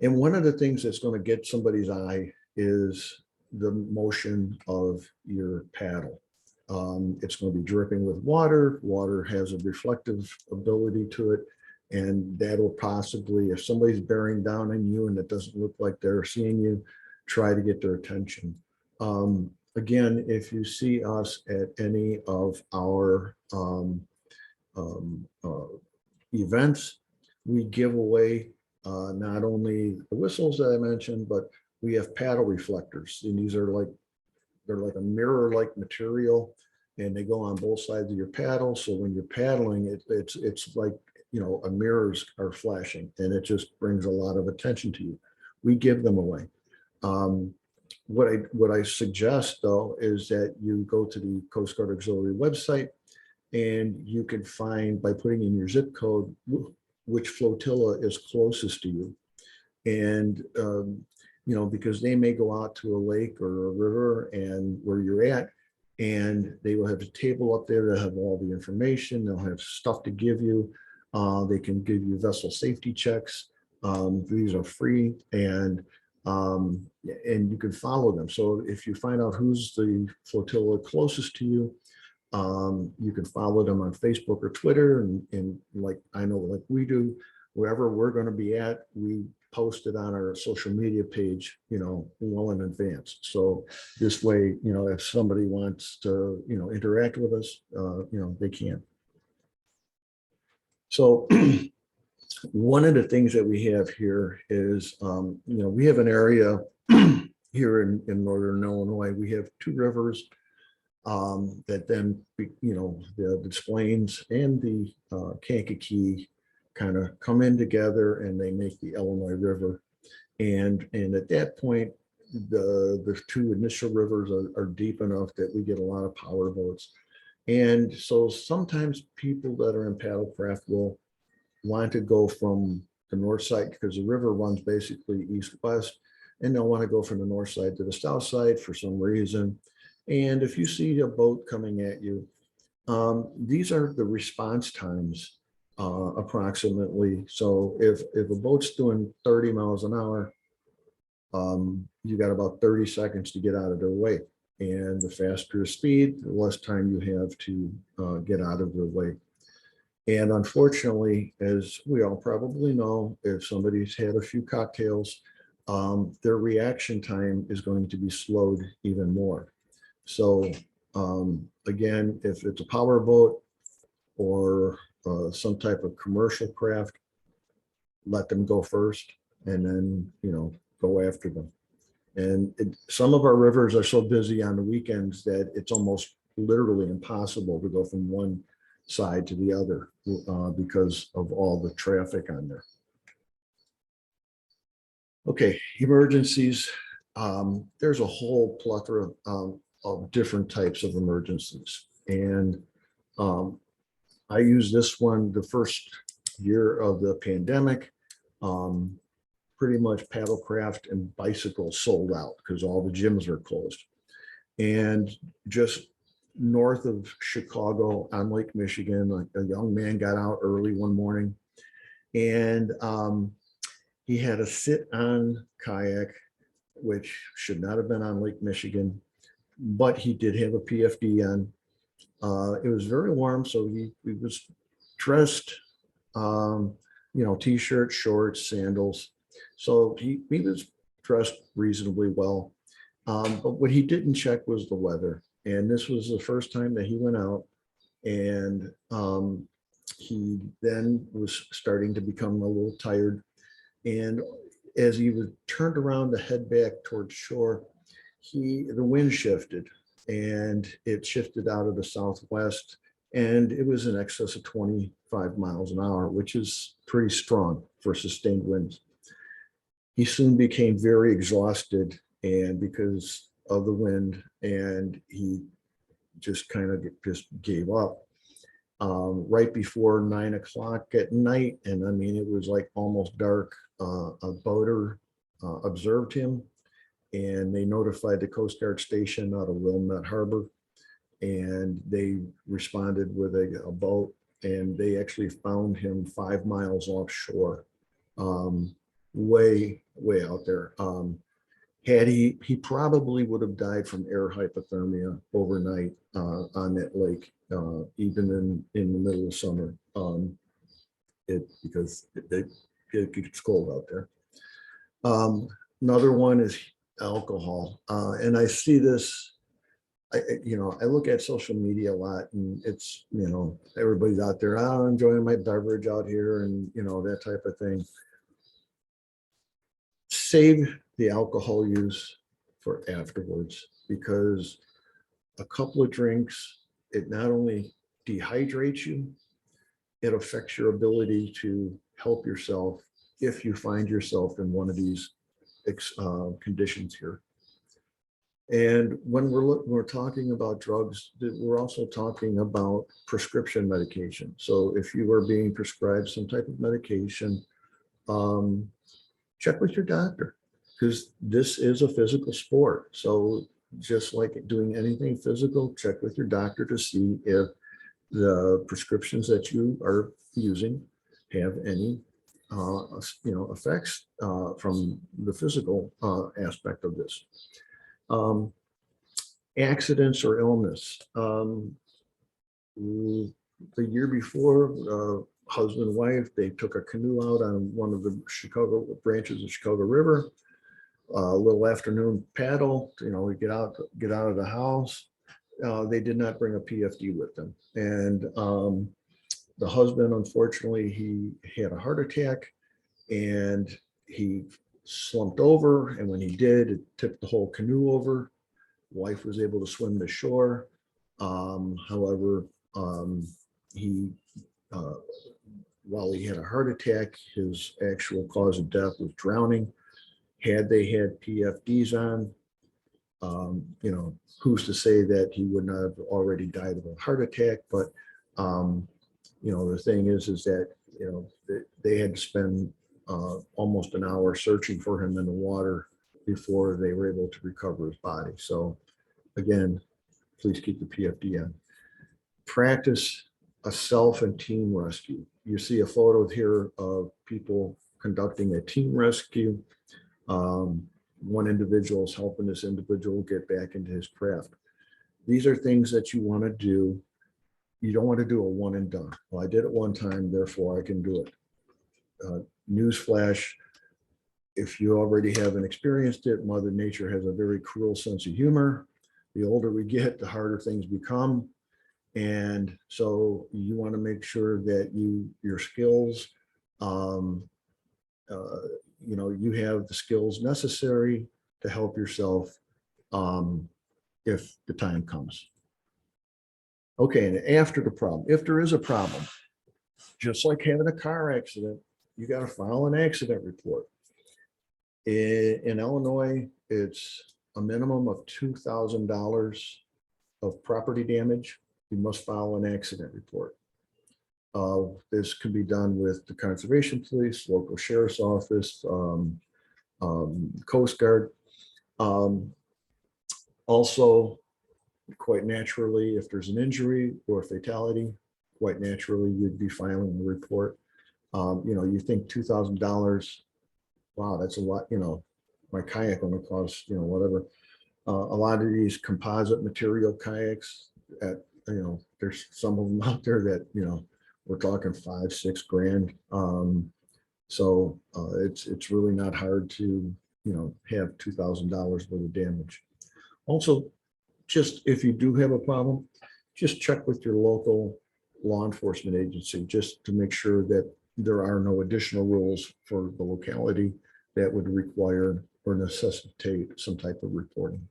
And one of the things that's going to get somebody's eye is the motion of your paddle. It's going to be dripping with water. Water has a reflective ability to it. And that'll possibly, if somebody's bearing down on you and it doesn't look like they're seeing you, try to get their attention. Again, if you see us at any of our events, we give away not only the whistles that I mentioned, but we have paddle reflectors. And these are they're like a mirror-like material, and they go on both sides of your paddle. So when you're paddling, it's like, a mirrors are flashing, and it just brings a lot of attention to you. We give them away. What I suggest though is that you go to the Coast Guard Auxiliary website, and you can find, by putting in your zip code, which flotilla is closest to you. And because they may go out to a lake or a river and where you're at, and they will have a table up there that have all the information. They'll have stuff to give you. They can give you vessel safety checks. These are free, and you can follow them. So if you find out who's the flotilla closest to you, you can follow them on Facebook or Twitter, and like we do, wherever we're going to be at, we post it on our social media page, well in advance. So this way, if somebody wants to, interact with us, they can. So one of the things that we have here is, we have an area here in Northern Illinois. We have two rivers. that then, the Des Plaines and the Kankakee kind of come in together and they make the Illinois River. And at that point, the two initial rivers are deep enough that we get a lot of power boats. And so sometimes people that are in paddlecraft will want to go from the north side because the river runs basically east-west, and they'll want to go from the north side to the south side for some reason. And if you see a boat coming at you, these are the response times approximately. So if a boat's doing 30 miles an hour, you got about 30 seconds to get out of their way. And the faster the speed, the less time you have to get out of their way. And unfortunately, as we all probably know, if somebody's had a few cocktails, their reaction time is going to be slowed even more. So again, if it's a power boat or some type of commercial craft, let them go first and then, go after them. And some of our rivers are so busy on the weekends that it's almost literally impossible to go from one side to the other because of all the traffic on there. Okay, emergencies. There's a whole plethora of different types of emergencies. And I used this one the first year of the pandemic. Pretty much paddlecraft and bicycles sold out because all the gyms are closed. And just north of Chicago on Lake Michigan, a young man got out early one morning, and he had a sit-on kayak, which should not have been on Lake Michigan, but he did have a PFD on. It was very warm, so he was dressed, t-shirt, shorts, sandals. So he was dressed reasonably well. But what he didn't check was the weather. And this was the first time that he went out, and he then was starting to become a little tired. And as he was turned around to head back towards shore, the wind shifted, and it shifted out of the southwest, and it was in excess of 25 miles an hour, which is pretty strong for sustained winds. He soon became very exhausted, and because of the wind, and he just kind of just gave up right before 9 o'clock at night. And I mean, it was like almost dark. A boater observed him, and they notified the Coast Guard station out of Wilmette Harbor, and they responded with a boat, and they actually found him 5 miles offshore, way out there. Had he probably would have died from air hypothermia overnight on that lake, even in the middle of summer, because it gets cold out there. Another one is alcohol, and I see this. I look at social media a lot, and it's everybody's out there. I'm enjoying my beverage out here, and that type of thing. Save the alcohol use for afterwards, because a couple of drinks, it not only dehydrates you, it affects your ability to help yourself if you find yourself in one of these conditions here. And when we're talking about drugs, we're also talking about prescription medication. So if you are being prescribed some type of medication, check with your doctor, because this is a physical sport. So just like doing anything physical, check with your doctor to see if the prescriptions that you are using have any effects from the physical aspect of this. Accidents or illness. The year before, husband and wife, they took a canoe out on one of the Chicago branches of Chicago River. A little afternoon paddle, we get out of the house. They did not bring a PFD with them, and the husband, unfortunately, he had a heart attack, and he slumped over, and when he did, it tipped the whole canoe over. Wife was able to swim to shore. However, he, uh, while he had a heart attack, his actual cause of death was drowning. Had they had PFDs on, who's to say that he would not have already died of a heart attack? But, the thing is that, they had to spend almost an hour searching for him in the water before they were able to recover his body. So again, please keep the PFD on. Practice a self and team rescue. You see a photo here of people conducting a team rescue. One individual is helping this individual get back into his craft. These are things that you want to do. You don't want to do a one and done. Well, I did it one time, therefore I can do it. Newsflash, if you already haven't experienced it, Mother Nature has a very cruel sense of humor. The older we get, the harder things become. And so you want to make sure that your skills, you have the skills necessary to help yourself if the time comes. Okay, and after the problem, if there is a problem, just like having a car accident, you got to file an accident report. In Illinois, it's a minimum of $2,000 of property damage. You must file an accident report. This can be done with the Conservation Police, local sheriff's office, Coast Guard. Also, quite naturally, if there's an injury or fatality, quite naturally, you'd be filing a report. You think $2,000, wow, that's a lot. My kayak only costs, whatever. A lot of these composite material kayaks, there's some of them out there that, we're talking 5-6 grand. So it's really not hard to, have $2,000 worth of damage. Also, just if you do have a problem, just check with your local law enforcement agency just to make sure that there are no additional rules for the locality that would require or necessitate some type of reporting.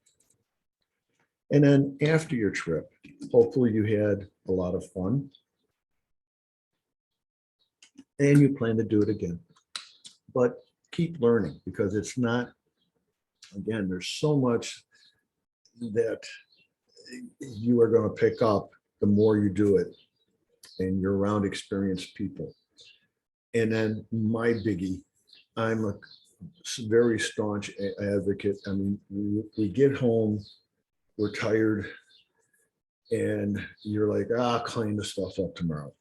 And then after your trip, hopefully you had a lot of fun and you plan to do it again. But keep learning, because it's not, again, there's so much that you are going to pick up the more you do it and you're around experienced people. And then my biggie, I'm a very staunch advocate. I mean, we get home, we're tired, and you're like, clean the stuff up tomorrow.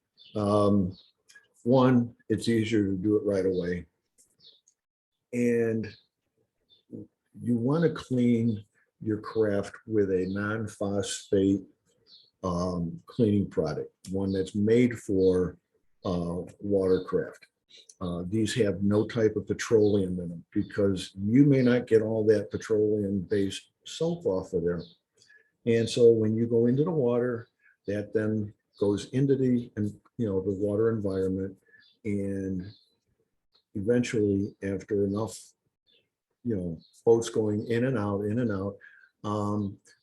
One, it's easier to do it right away. And you want to clean your craft with a non-phosphate cleaning product, one that's made for watercraft. These have no type of petroleum in them, because you may not get all that petroleum-based soap off of there. And so when you go into the water, that then goes into the water environment, and eventually, after enough, boats going in and out,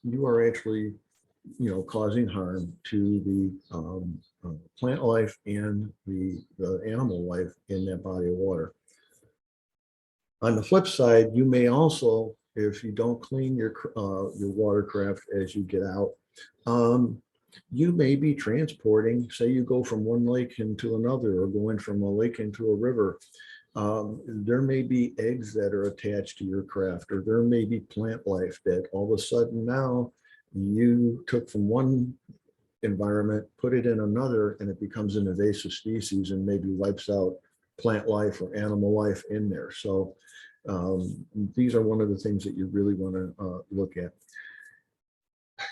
you are actually, causing harm to the plant life and the animal life in that body of water. On the flip side, you may also, if you don't clean your watercraft as you get out, you may be transporting, say you go from one lake into another, or going from a lake into a river. There may be eggs that are attached to your craft, or there may be plant life that all of a sudden now you took from one environment, put it in another, and it becomes an invasive species and maybe wipes out plant life or animal life in there. So these are one of the things that you really want to look at.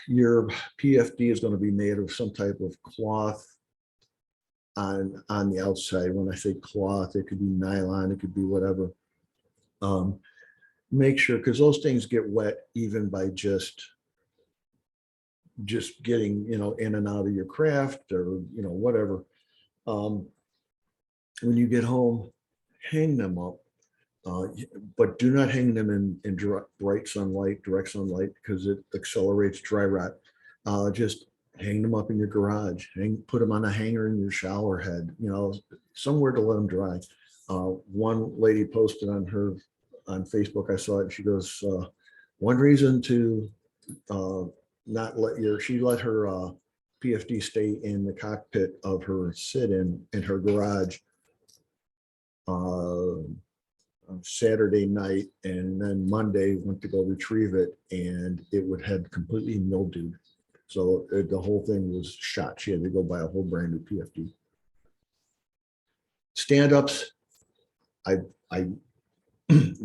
Your PFD is going to be made of some type of cloth on the outside. When I say cloth, it could be nylon, it could be whatever. Make sure, because those things get wet even by just getting in and out of your craft, or whatever. When you get home, hang them up, but do not hang them in direct sunlight, because it accelerates dry rot. Just hang them up in your garage, put them on a hanger in your shower head, somewhere to let them dry. One lady posted on Facebook, I saw it, she goes, one reason to not she let her PFD stay in the cockpit of her sit-in in her garage on Saturday night, and then Monday went to go retrieve it, and it would had completely mildewed. So the whole thing was shot. She had to go buy a whole brand new PFD. Stand-ups, I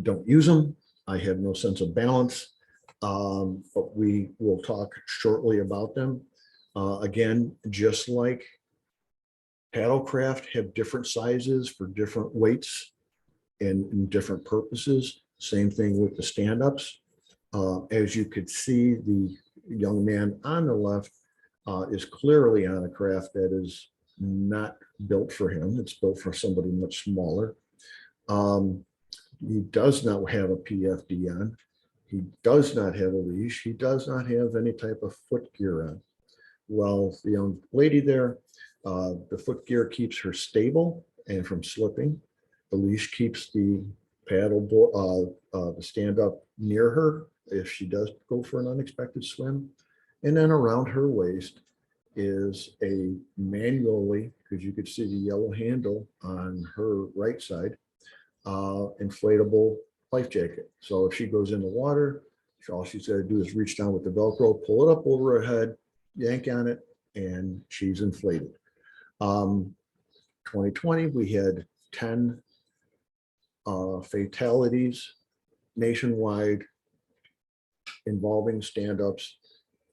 don't use them. I have no sense of balance, but we will talk shortly about them. Again, just like paddlecraft have different sizes for different weights and different purposes. Same thing with the stand-ups. As you could see, the young man on the left is clearly on a craft that is not built for him. It's built for somebody much smaller. He does not have a PFD on. He does not have a leash. He does not have any type of foot gear on. Well, the young lady there, the foot gear keeps her stable and from slipping. The leash keeps the paddle, the stand up near her if she does go for an unexpected swim. And then around her waist is a manually, because you could see the yellow handle on her right side, inflatable life jacket. So if she goes in the water, all she's got to do is reach down with the Velcro, pull it up over her head, yank on it, and she's inflated. 2020, we had 10 fatalities nationwide involving stand-ups.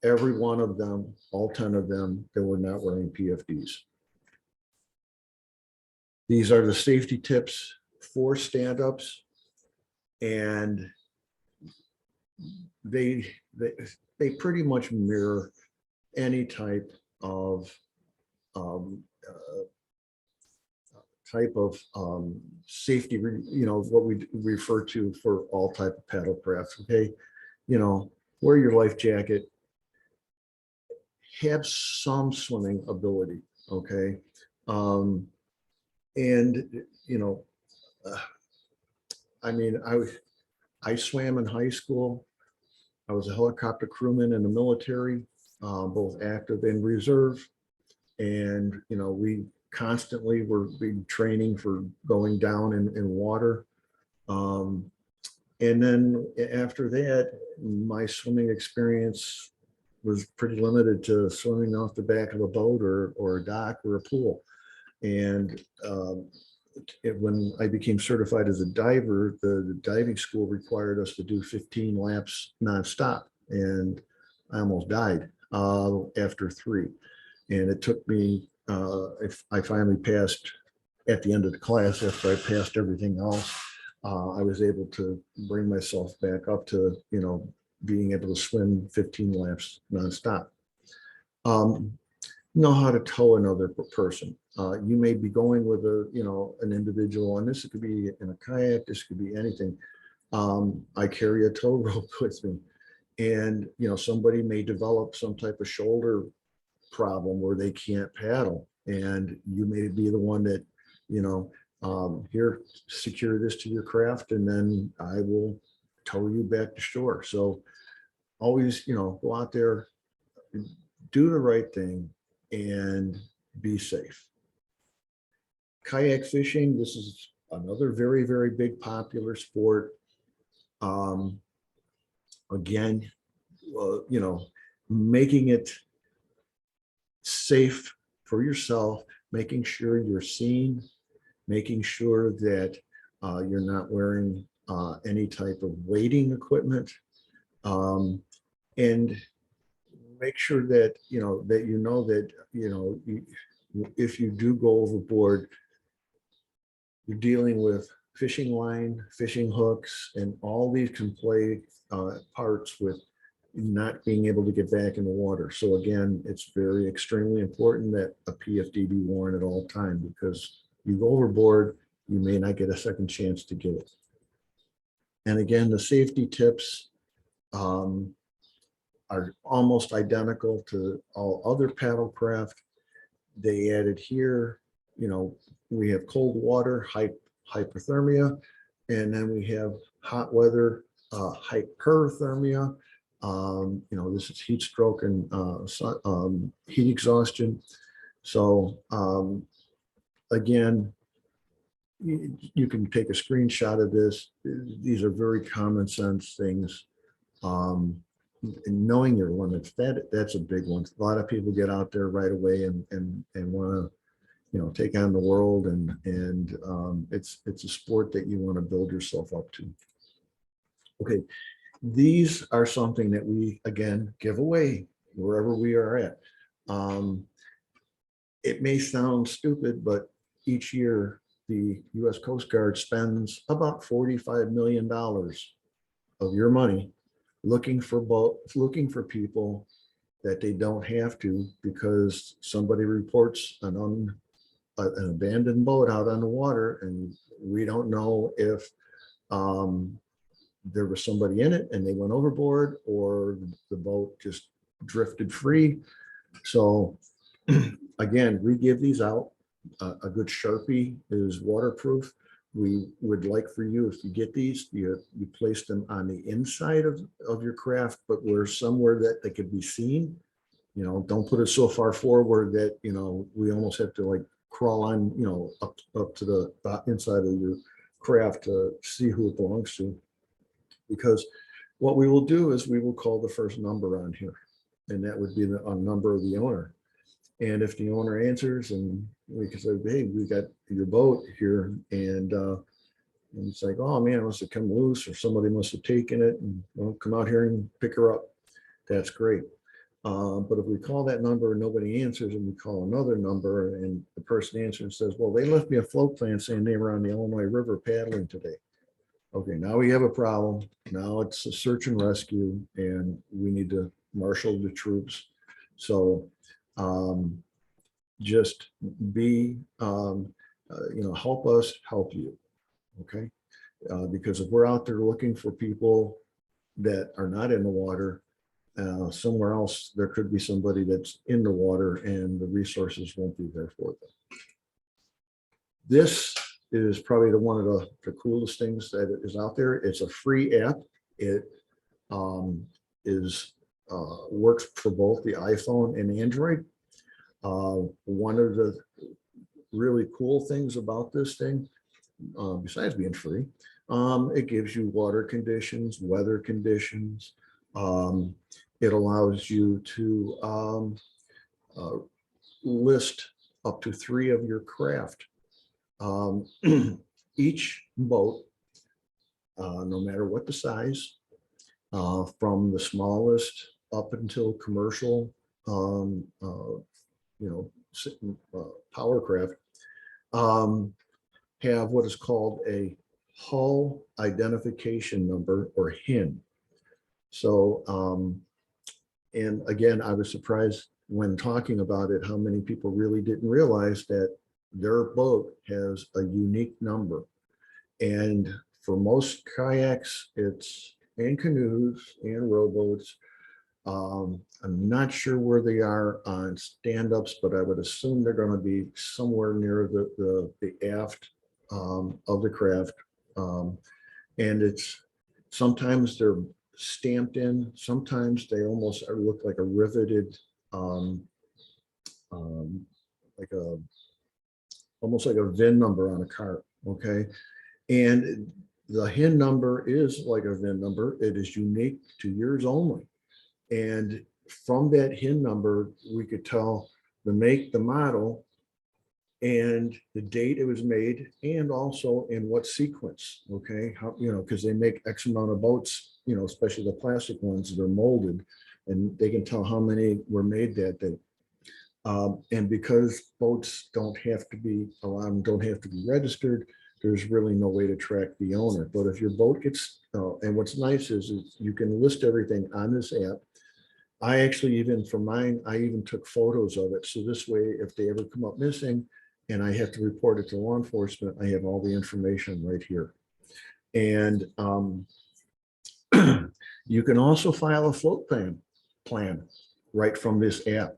Every one of them, all 10 of them, they were not wearing PFDs. These are the safety tips for stand-ups, and they pretty much mirror any type of safety, what we refer to for all type of paddle crafts. Okay, wear your life jacket, have some swimming ability. Okay, and I mean, I swam in high school. I was a helicopter crewman in the military, both active and reserve. And, we constantly were being training for going down in water. And then after that, my swimming experience was pretty limited to swimming off the back of a boat or a dock or a pool. And when I became certified as a diver, the diving school required us to do 15 laps nonstop. And I almost died after 3. And it took me, if I finally passed at the end of the class, after I passed everything else, I was able to bring myself back up to, being able to swim 15 laps nonstop. Know how to tow another person. You may be going with an individual, and this could be in a kayak, this could be anything. I carry a tow rope with me, and somebody may develop some type of shoulder problem where they can't paddle, and you may be the one that here, secure this to your craft, and then I will tow you back to shore. So always go out there, do the right thing, and be safe. Kayak fishing, this is another very, very big popular sport. Again, making it safe for yourself, making sure you're seen, making sure that you're not wearing any type of wading equipment, and make sure that if you do go overboard, you're dealing with fishing line, fishing hooks, and all these can play parts with not being able to get back in the water. So again, it's very extremely important that a PFD be worn at all times, because you go overboard, you may not get a second chance to get it. And again, the safety tips, are almost identical to all other paddle craft. They added here, you know, we have cold water, hypothermia, and then we have hot weather, hyperthermia. You know, this is heat stroke and heat exhaustion. So again, you can take a screenshot of this. These are very common sense things. And knowing your limits, that's a big one. A lot of people get out there right away and want to, you know, take on the world, and it's a sport that you want to build yourself up to. Okay, these are something that we again give away wherever we are at. It may sound stupid, but each year the U.S. Coast Guard spends about $45 million of your money looking for people that they don't have to, because somebody reports an abandoned boat out on the water, and we don't know if there was somebody in it and they went overboard, or the boat just drifted free. So again, we give these out. A good Sharpie is waterproof. We would like for you, if you get these, you place them on the inside of your craft, but where somewhere that they could be seen. You know, don't put it so far forward that, you know, we almost have to like crawl on, you know, up to the inside of your craft to see who it belongs to. Because what we will do is we will call the first number on here, and that would be the number of the owner. And if the owner answers, and we can say, hey, we got your boat here, and it's like, oh man, it must have come loose, or somebody must have taken it, and well, come out here and pick her up. That's great. But if we call that number and nobody answers, and we call another number and the person answers and says, well, they left me a float plan saying they were on the Illinois River paddling today. Okay, now we have a problem. Now it's a search and rescue, and we need to marshal the troops. So just be, you know, help us help you. Okay, because if we're out there looking for people that are not in the water, somewhere else, there could be somebody that's in the water, and the resources won't be there for them. This is probably one of the coolest things that is out there. It's a free app. It works for both the iPhone and Android. One of the really cool things about this thing, besides being free, it gives you water conditions, weather conditions. It allows you to list up to 3 of your craft. Each boat, no matter what the size, from the smallest up until commercial, you know, power craft, have what is called a hull identification number, or HIN. So, and again, I was surprised when talking about it, how many people really didn't realize that their boat has a unique number. And for most kayaks, and canoes and rowboats, I'm not sure where they are on stand-ups, but I would assume they're going to be somewhere near the aft of the craft. And it's sometimes they're stamped in, sometimes they almost look like a riveted, like a almost like a VIN number on a car. Okay, and the HIN number is like a VIN number. It is unique to yours only. And from that HIN number, we could tell the make, the model, and the date it was made, and also in what sequence. Okay, how, you know, because they make X amount of boats, you know, especially the plastic ones, they're molded, and they can tell how many were made that day. And because boats don't have to be, a lot of them don't have to be registered, there's really no way to track the owner. But if your boat gets, and what's nice is you can list everything on this app. I actually, even for mine, I even took photos of it. So this way, if they ever come up missing and I have to report it to law enforcement, I have all the information right here. And you can also file a float plan. plan right from this app.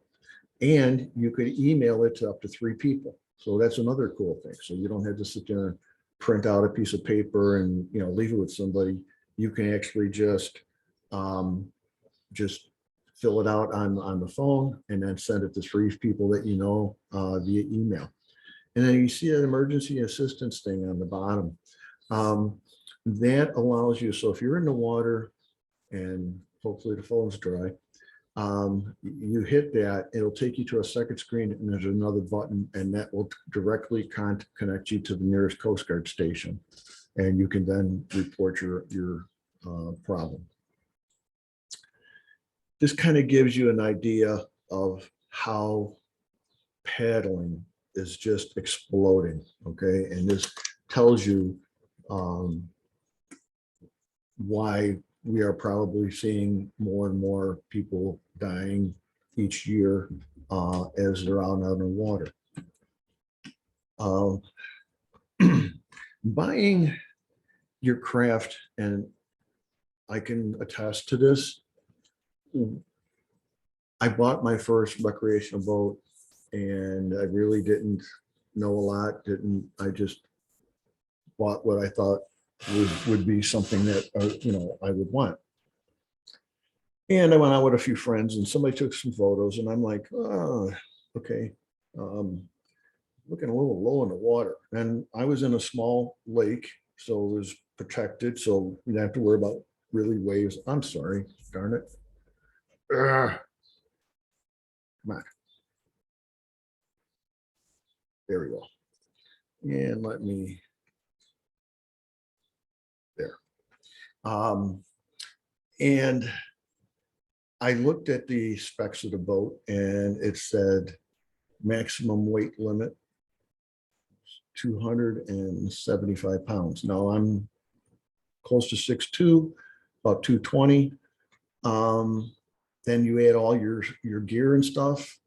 And you could email it to up to 3 people. So that's another cool thing. So you don't have to sit there and print out a piece of paper and, you know, leave it with somebody. You can actually just fill it out on the phone and then send it to 3 people that you know via email. And then you see an emergency assistance thing on the bottom. That allows you, so if you're in the water and hopefully the phone's dry, you hit that, it'll take you to a second screen and there's another button and that will directly connect you to the nearest Coast Guard station. And you can then report your problem. This kind of gives you an idea of how paddling is just exploding, okay? And this tells you why we are probably seeing more and more people dying each year as they're out on the water. Buying your craft, and I can attest to this, I bought my first recreational boat and I really didn't know a lot, I just bought what I thought would be something that, you know, I would want. And I went out with a few friends and somebody took some photos and I'm like, oh, okay. Looking a little low in the water. And I was in a small lake, so it was protected. So you don't have to worry about really waves. I'm sorry, darn it. Ugh. Come on. There we go. And let me, there. And I looked at the specs of the boat and it said maximum weight limit 275 pounds. Now I'm close to 6'2", about 220. Then you add all your gear and stuff.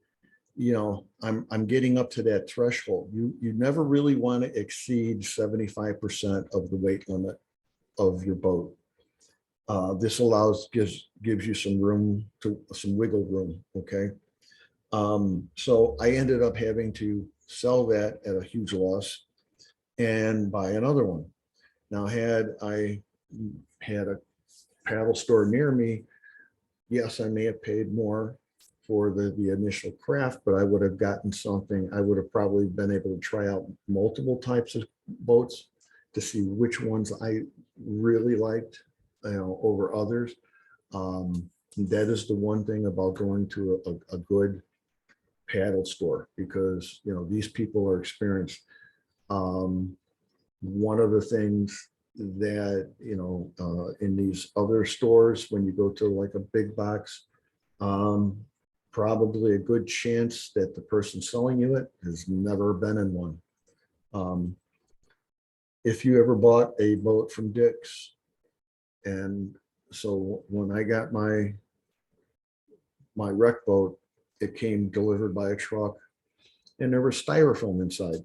You know, I'm getting up to that threshold. You never really want to exceed 75% of the weight limit of your boat. This gives you some room some wiggle room. Okay. So I ended up having to sell that at a huge loss and buy another one. Now, had I had a paddle store near me, yes, I may have paid more for the initial craft, but I would have gotten something. I would have probably been able to try out multiple types of boats to see which ones I really liked, you know, over others. That is the one thing about going to a good paddle store, because, you know, these people are experienced. One of the things that, you know, in these other stores, when you go to like a big box, probably a good chance that the person selling you it has never been in one. If you ever bought a boat from Dick's, and so when I got my wreck boat, it came delivered by a truck and there was styrofoam inside.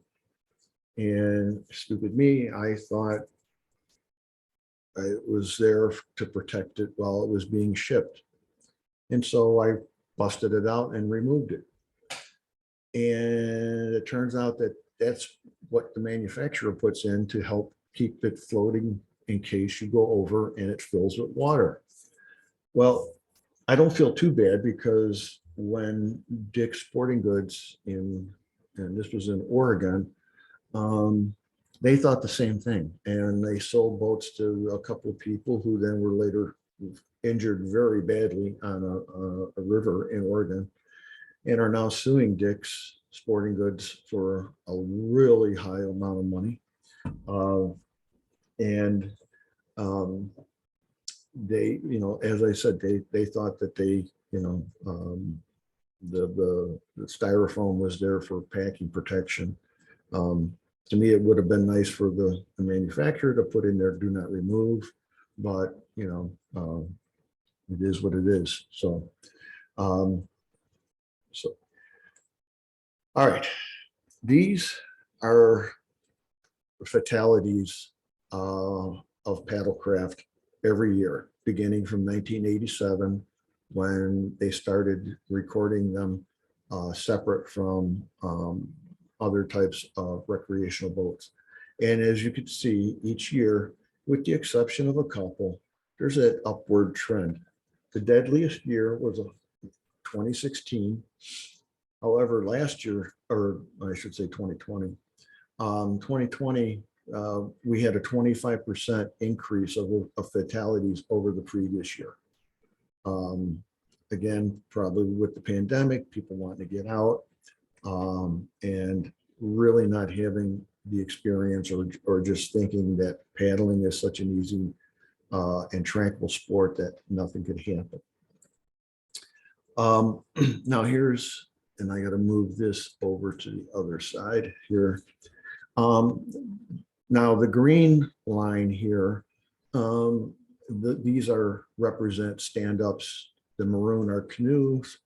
And stupid me, I thought it was there to protect it while it was being shipped. And so I busted it out and removed it. And it turns out that that's what the manufacturer puts in to help keep it floating in case you go over and it fills with water. Well, I don't feel too bad, because when Dick's Sporting Goods and this was in Oregon, they thought the same thing, and they sold boats to a couple of people who then were later injured very badly on a river in Oregon, and are now suing Dick's Sporting Goods for a really high amount of money. And they, you know, as I said, they thought that they, you know, the styrofoam was there for packing protection. To me, it would have been nice for the manufacturer to put in there, do not remove, but, you know, it is what it is. So, all right. These are fatalities of paddlecraft every year, beginning from 1987 when they started recording them separate from other types of recreational boats. And as you can see, each year, with the exception of a couple, there's an upward trend. The deadliest year was 2016. However, last year, or I should say 2020, 2020, we had a 25% increase of fatalities over the previous year. Again, probably with the pandemic, people wanting to get out and really not having the experience or just thinking that paddling is such an easy and tranquil sport that nothing could happen. Now here's, and I got to move this over to the other side here. Now the green line here, these represent stand-ups. The maroon are canoes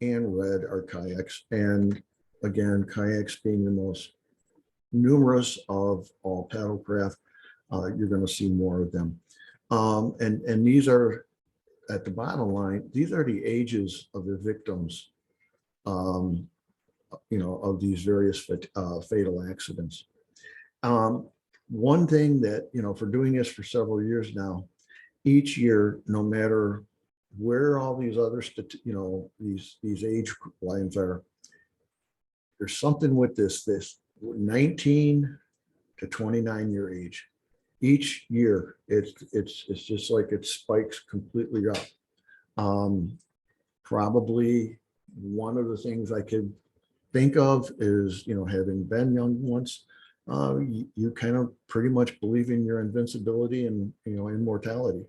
and red are kayaks. And again, kayaks being the most numerous of all paddle craft, you're going to see more of them. And these are, at the bottom line, these are the ages of the victims, of these various fatal accidents. One thing that, for doing this for several years now, each year, no matter where all these other, these age lines are, there's something with this 19 to 29 year age. Each year, it's just like it spikes completely up. Probably one of the things I could think of is, having been young once, you kind of pretty much believe in your invincibility and, immortality.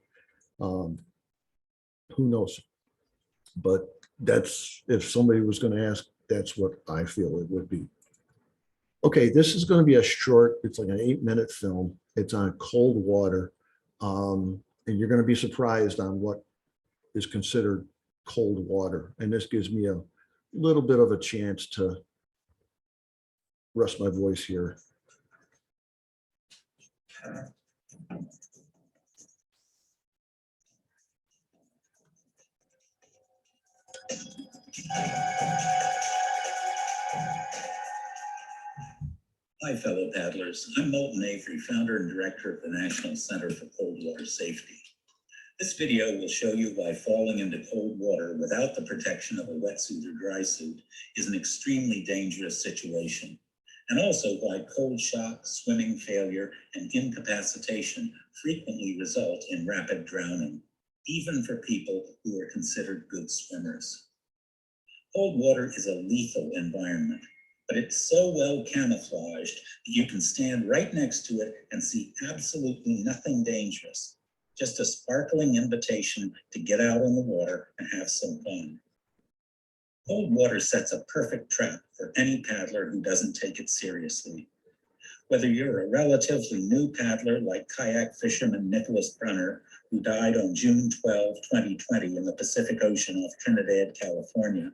Who knows? But that's, if somebody was going to ask, that's what I feel it would be. Okay, this is going to be a short, it's like an 8-minute film. It's on cold water. And you're going to be surprised on what is considered cold water. And this gives me a little bit of a chance to rest my voice here. Hi, fellow paddlers. I'm Moulton Avery, founder and director of the National Center for Cold Water Safety. This video will show you why falling into cold water without the protection of a wetsuit or dry suit is an extremely dangerous situation, and also why cold shock, swimming failure, and incapacitation frequently result in rapid drowning, even for people who are considered good swimmers. Cold water is a lethal environment, but it's so well camouflaged that you can stand right next to it and see absolutely nothing dangerous, just a sparkling invitation to get out on the water and have some fun. Cold water sets a perfect trap for any paddler who doesn't take it seriously. Whether you're a relatively new paddler like kayak fisherman Nicholas Brunner, who died on June 12, 2020 in the Pacific Ocean off Trinidad, California,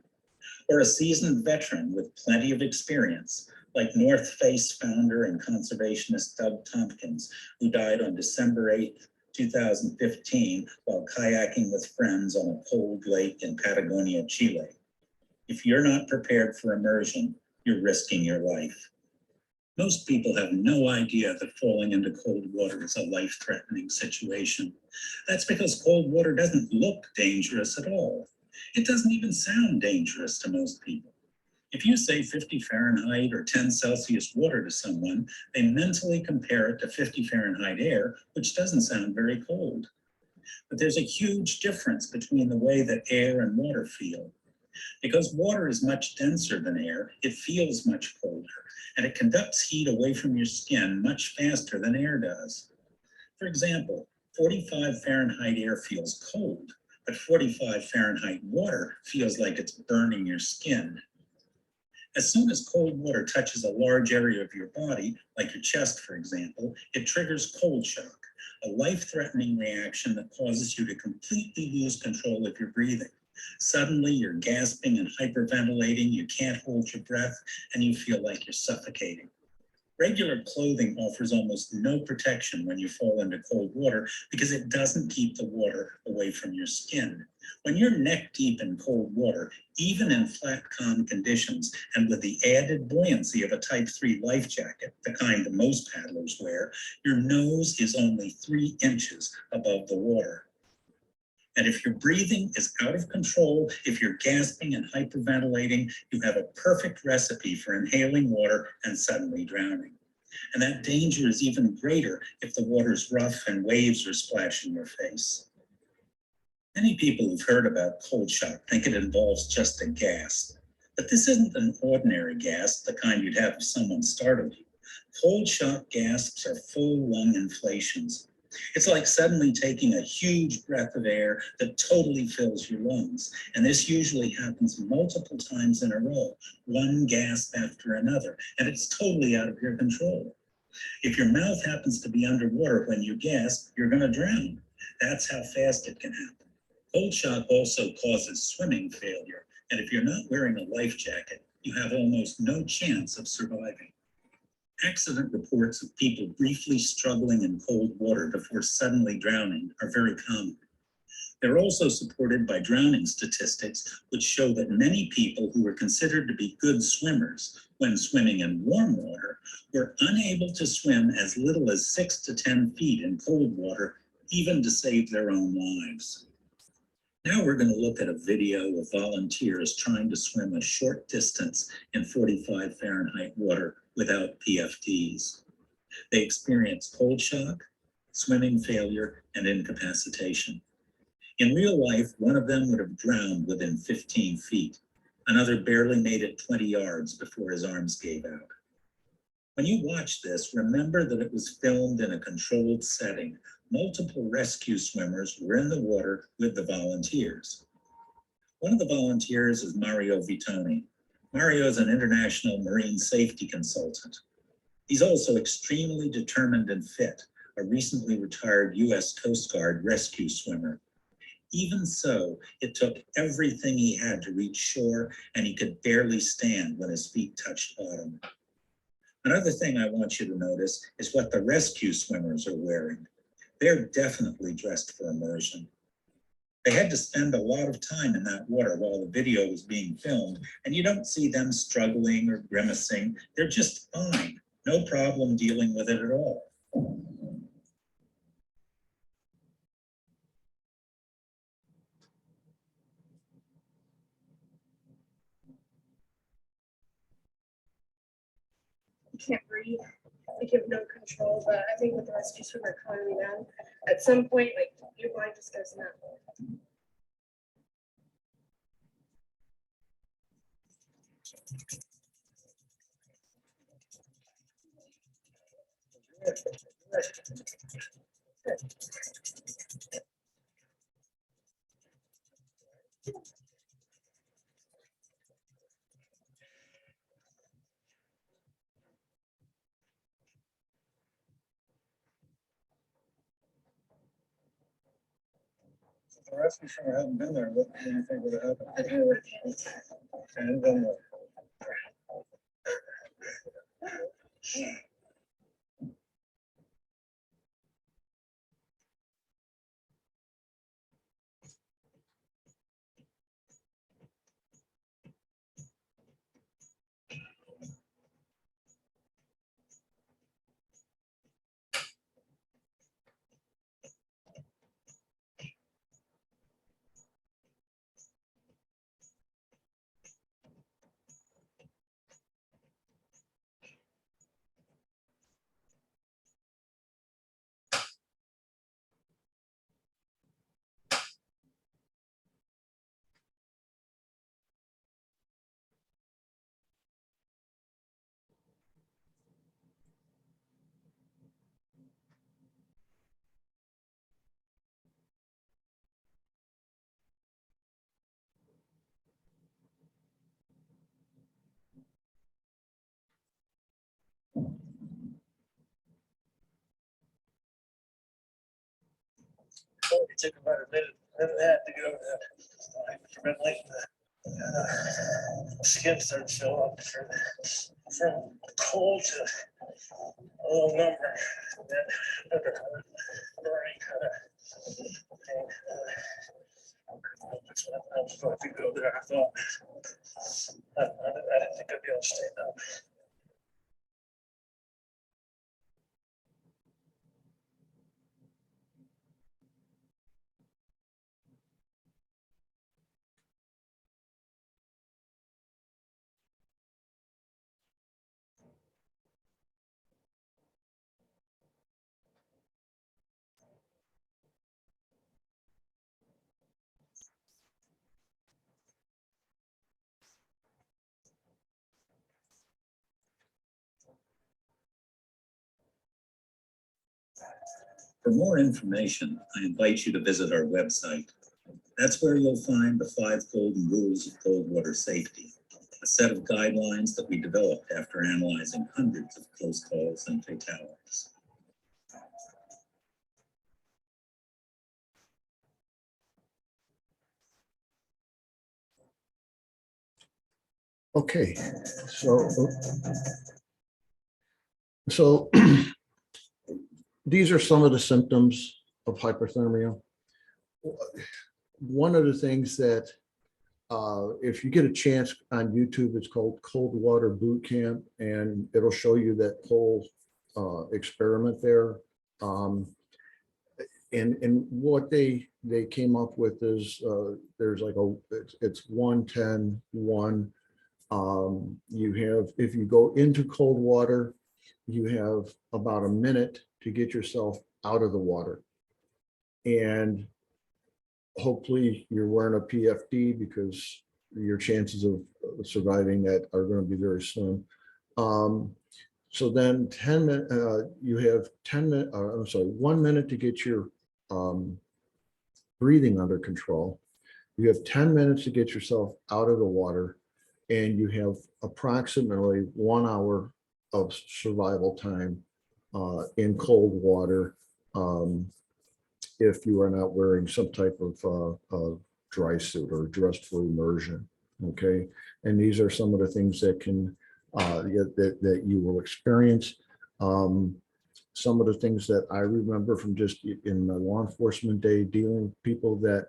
or a seasoned veteran with plenty of experience, like North Face founder and conservationist Doug Tompkins, who died on December 8, 2015, while kayaking with friends on a cold lake in Patagonia, Chile. If you're not prepared for immersion, you're risking your life. Most people have no idea that falling into cold water is a life-threatening situation. That's because cold water doesn't look dangerous at all. It doesn't even sound dangerous to most people. If you say 50 Fahrenheit or 10 Celsius water to someone, they mentally compare it to 50 Fahrenheit air, which doesn't sound very cold. But there's a huge difference between the way that air and water feel. Because water is much denser than air, it feels much colder, and it conducts heat away from your skin much faster than air does. For example, 45 Fahrenheit air feels cold, but 45 Fahrenheit water feels like it's burning your skin. As soon as cold water touches a large area of your body, like your chest, for example, it triggers cold shock, a life-threatening reaction that causes you to completely lose control of your breathing. Suddenly, you're gasping and hyperventilating, you can't hold your breath, and you feel like you're suffocating. Regular clothing offers almost no protection when you fall into cold water because it doesn't keep the water away from your skin. When you're neck deep in cold water, even in flat, calm conditions, and with the added buoyancy of a Type 3 life jacket, the kind that most paddlers wear, your nose is only 3 inches above the water. And if your breathing is out of control, if you're gasping and hyperventilating, you have a perfect recipe for inhaling water and suddenly drowning. And that danger is even greater if the water's rough and waves are splashing your face. Many people who've heard about cold shock think it involves just a gasp. But this isn't an ordinary gasp, the kind you'd have if someone startled you. Cold shock gasps are full lung inflations. It's like suddenly taking a huge breath of air that totally fills your lungs. And this usually happens multiple times in a row, one gasp after another, and it's totally out of your control. If your mouth happens to be underwater when you gasp, you're going to drown. That's how fast it can happen. Cold shock also causes swimming failure, and if you're not wearing a life jacket, you have almost no chance of surviving. Accident reports of people briefly struggling in cold water before suddenly drowning are very common. They're also supported by drowning statistics, which show that many people who were considered to be good swimmers when swimming in warm water were unable to swim as little as 6 to 10 feet in cold water, even to save their own lives. Now we're going to look at a video of volunteers trying to swim a short distance in 45 Fahrenheit water without PFDs. They experienced cold shock, swimming failure, and incapacitation. In real life, one of them would have drowned within 15 feet. Another barely made it 20 yards before his arms gave out. When you watch this, remember that it was filmed in a controlled setting. Multiple rescue swimmers were in the water with the volunteers. One of the volunteers is Mario Vitoni. Mario is an international marine safety consultant. He's also extremely determined and fit, a recently retired US Coast Guard rescue swimmer. Even so, it took everything he had to reach shore, and he could barely stand when his feet touched bottom. Another thing I want you to notice is what the rescue swimmers are wearing. They're definitely dressed for immersion. They had to spend a lot of time in that water while the video was being filmed, and you don't see them struggling or grimacing. They're just fine. No problem dealing with it at all. You can't breathe. Like you have no control, but I think with the rescue swimmer climbing down, at some point, like your mind just goes numb. If the rescue swimmer hadn't been there, what do you think would have happened? I probably would have panicked. And then what? It took about a minute and a half to get over that. Skin started to fill up from cold to a little number. And then burning kind of pain. That's what I was going to go there. I thought I didn't think I'd be able to stay up. For more information, I invite you to visit our website. That's where you'll find the 5 golden rules of cold water safety, a set of guidelines that we developed after analyzing hundreds of close calls and fatalities. Okay, so these are some of the symptoms of hypothermia. One of the things that, if you get a chance on YouTube, it's called Cold Water Boot Camp, and it'll show you that whole experiment there. And what they came up with is there's like it's 1, 10, 1. You have, if you go into cold water, you have about a minute to get yourself out of the water. And hopefully you're wearing a PFD because your chances of surviving that are going to be very slim. So then 10 minutes, you have 10 minutes, I'm sorry, 1 minute to get your breathing under control. You have 10 minutes to get yourself out of the water, and you have approximately 1 hour of survival time in cold water if you are not wearing some type of dry suit or dressed for immersion. Okay, and these are some of the things that can that you will experience. Some of the things that I remember from just in my law enforcement day dealing with people that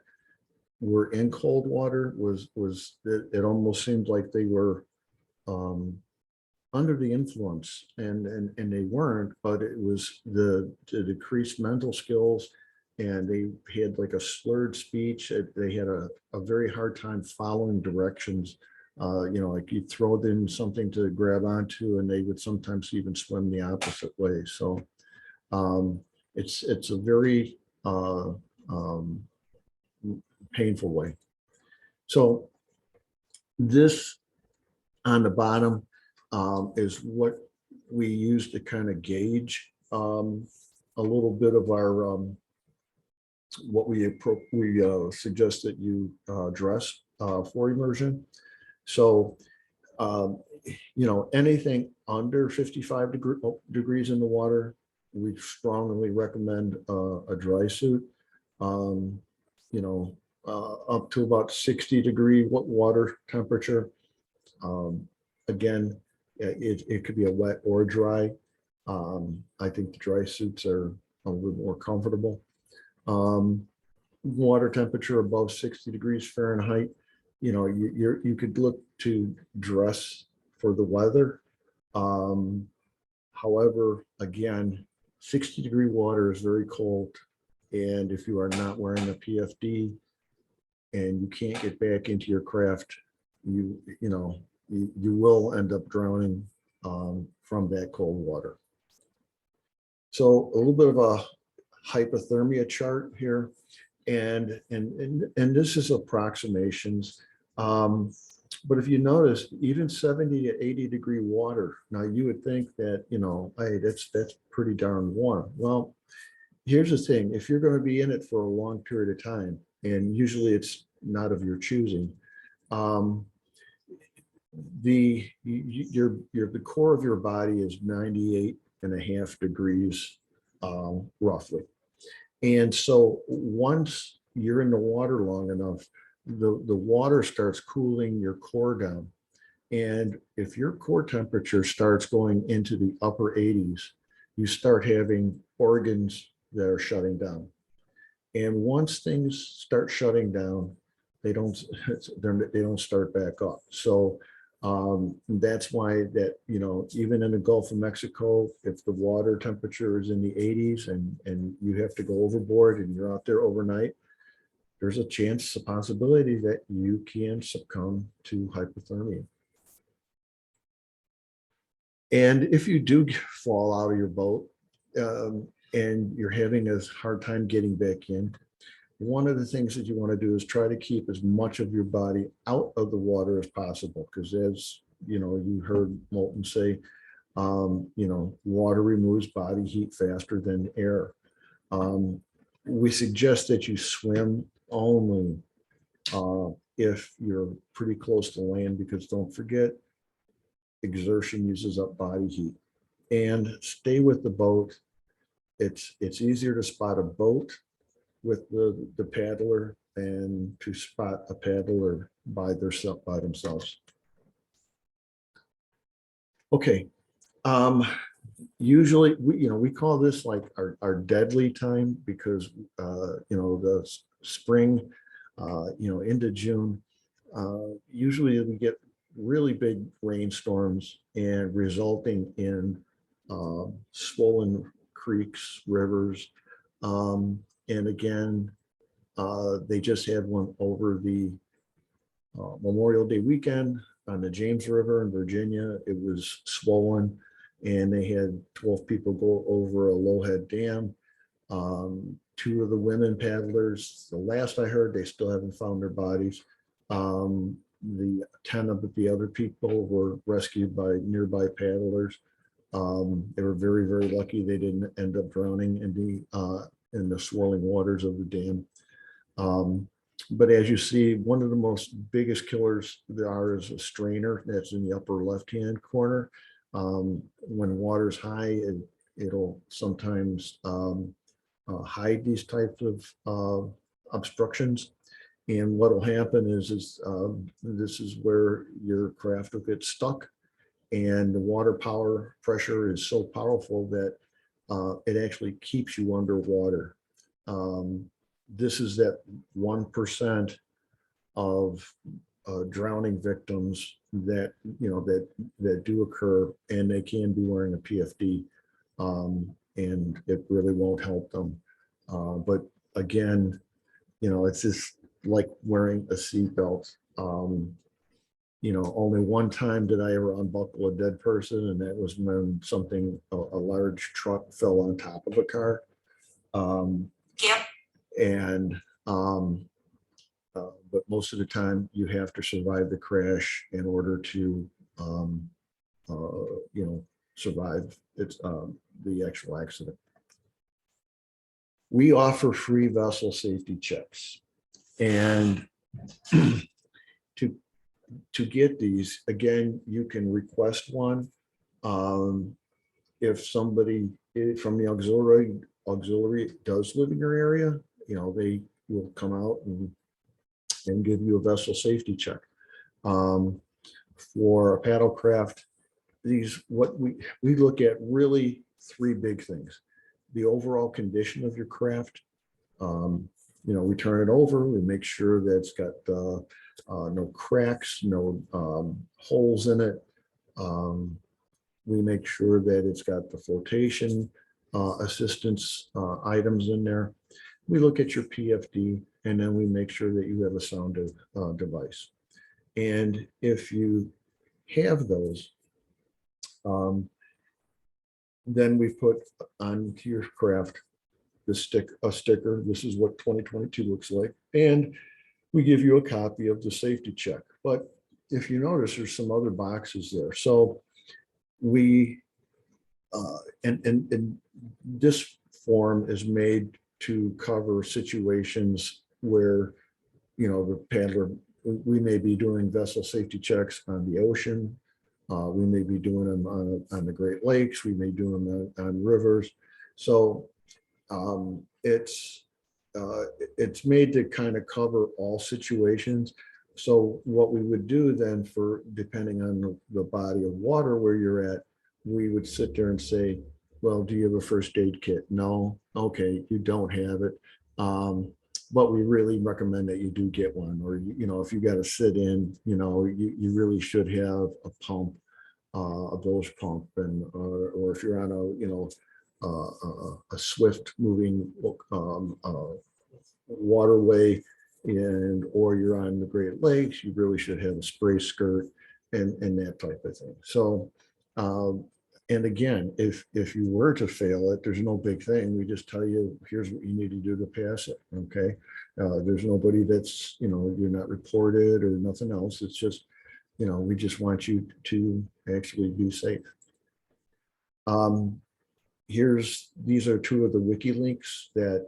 were in cold water was it almost seemed like they were under the influence, and they weren't, but it was the decreased mental skills, and they had like a slurred speech. They had a very hard time following directions. You know, like you throw them something to grab onto, and they would sometimes even swim the opposite way. So it's a very painful way. So this on the bottom is what we use to kind of gauge a little bit of our what we suggest that you dress for immersion. So you know, anything under 55 degrees in the water, we strongly recommend a dry suit. You know, up to about 60-degree water temperature. Again, it could be a wet or dry. I think the dry suits are a little more comfortable. Water temperature above 60 degrees Fahrenheit. You know, you could look to dress for the weather. However, again, 60-degree water is very cold. And if you are not wearing a PFD and you can't get back into your craft, you will end up drowning from that cold water. So a little bit of a hypothermia chart here, and this is approximations. But if you notice, even 70 to 80 degree water, now you would think that, you know, hey, that's pretty darn warm. Well, here's the thing: if you're going to be in it for a long period of time, and usually it's not of your choosing, the core of your body is 98.5 degrees roughly. And so once you're in the water long enough, the water starts cooling your core down. And if your core temperature starts going into the upper 80s, you start having organs that are shutting down. And once things start shutting down, they don't start back up. So that's why that, even in the Gulf of Mexico, if the water temperature is in the 80s and you have to go overboard and you're out there overnight, there's a chance, a possibility that you can succumb to hypothermia. And if you do fall out of your boat and you're having a hard time getting back in, one of the things that you want to do is try to keep as much of your body out of the water as possible. Because as you heard Moulton say, water removes body heat faster than air. We suggest that you swim only if you're pretty close to land, because don't forget, exertion uses up body heat. And stay with the boat. It's easier to spot a boat with the paddler than to spot a paddler by themselves. Okay. Usually we call this like our deadly time, because the spring into June, usually we get really big rainstorms and resulting in swollen creeks, rivers. And again, they just had one over the Memorial Day weekend on the James River in Virginia. It was swollen, and they had 12 people go over a Lowhead Dam. 2 of the women paddlers, the last I heard, they still haven't found their bodies. The 10 of the other people were rescued by nearby paddlers. They were very, very lucky they didn't end up drowning in the swirling waters of the dam. But as you see, one of the most biggest killers there are is a strainer that's in the upper left-hand corner. When water's high, it'll sometimes hide these types of obstructions. And what will happen is this is where your craft will get stuck, and the water power pressure is so powerful that it actually keeps you underwater. This is that 1% of drowning victims that do occur, and they can be wearing a PFD, and it really won't help them. But again, it's just like wearing a seatbelt. Only one time did I ever unbuckle a dead person, and that was when a large truck fell on top of a car. But most of the time you have to survive the crash in order to survive the actual accident. We offer free vessel safety checks, and to get these, again, you can request one. If somebody from the auxiliary does live in your area, they will come out and give you a vessel safety check. For a paddle craft, what we look at really 3 big things: the overall condition of your craft. We turn it over, we make sure that it's got no cracks, no holes in it. We make sure that it's got the flotation assistance items in there. We look at your PFD, and then we make sure that you have a sound device. And if you have those, then we put onto your craft a sticker. This is what 2022 looks like. And we give you a copy of the safety check. But if you notice, there's some other boxes there. So we, and this form is made to cover situations where, the paddler, we may be doing vessel safety checks on the ocean. We may be doing them on the Great Lakes. We may do them on rivers. So it's it's made to kind of cover all situations. So what we would do then for, depending on the body of water where you're at, we would sit there and say, well, do you have a first aid kit? No. Okay, you don't have it. But we really recommend that you do get one, or, if you got to sit in, you really should have a pump, a Bilge pump, and, or if you're on a swift moving waterway, and or you're on the Great Lakes, you really should have a spray skirt and that type of thing. So and again, if you were to fail it, there's no big thing. We just tell you, here's what you need to do to pass it. Okay. There's nobody that's, you're not reported or nothing else. It's just, we just want you to actually be safe. These are two of the wiki links that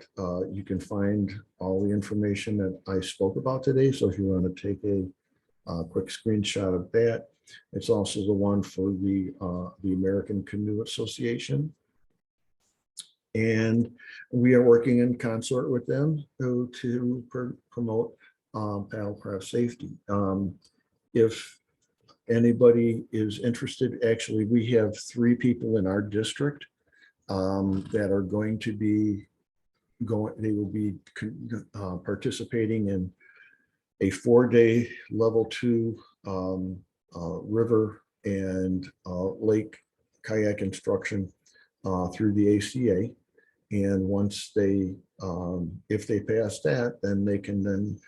you can find all the information that I spoke about today. So if you want to take a quick screenshot of that, it's also the one for the American Canoe Association. And we are working in consort with them to promote paddlecraft safety. If anybody is interested, actually, we have 3 people in our district that are going to be they will be participating in a 4-day level 2 river and lake kayak instruction through the ACA. And once they, if they pass that, then they can then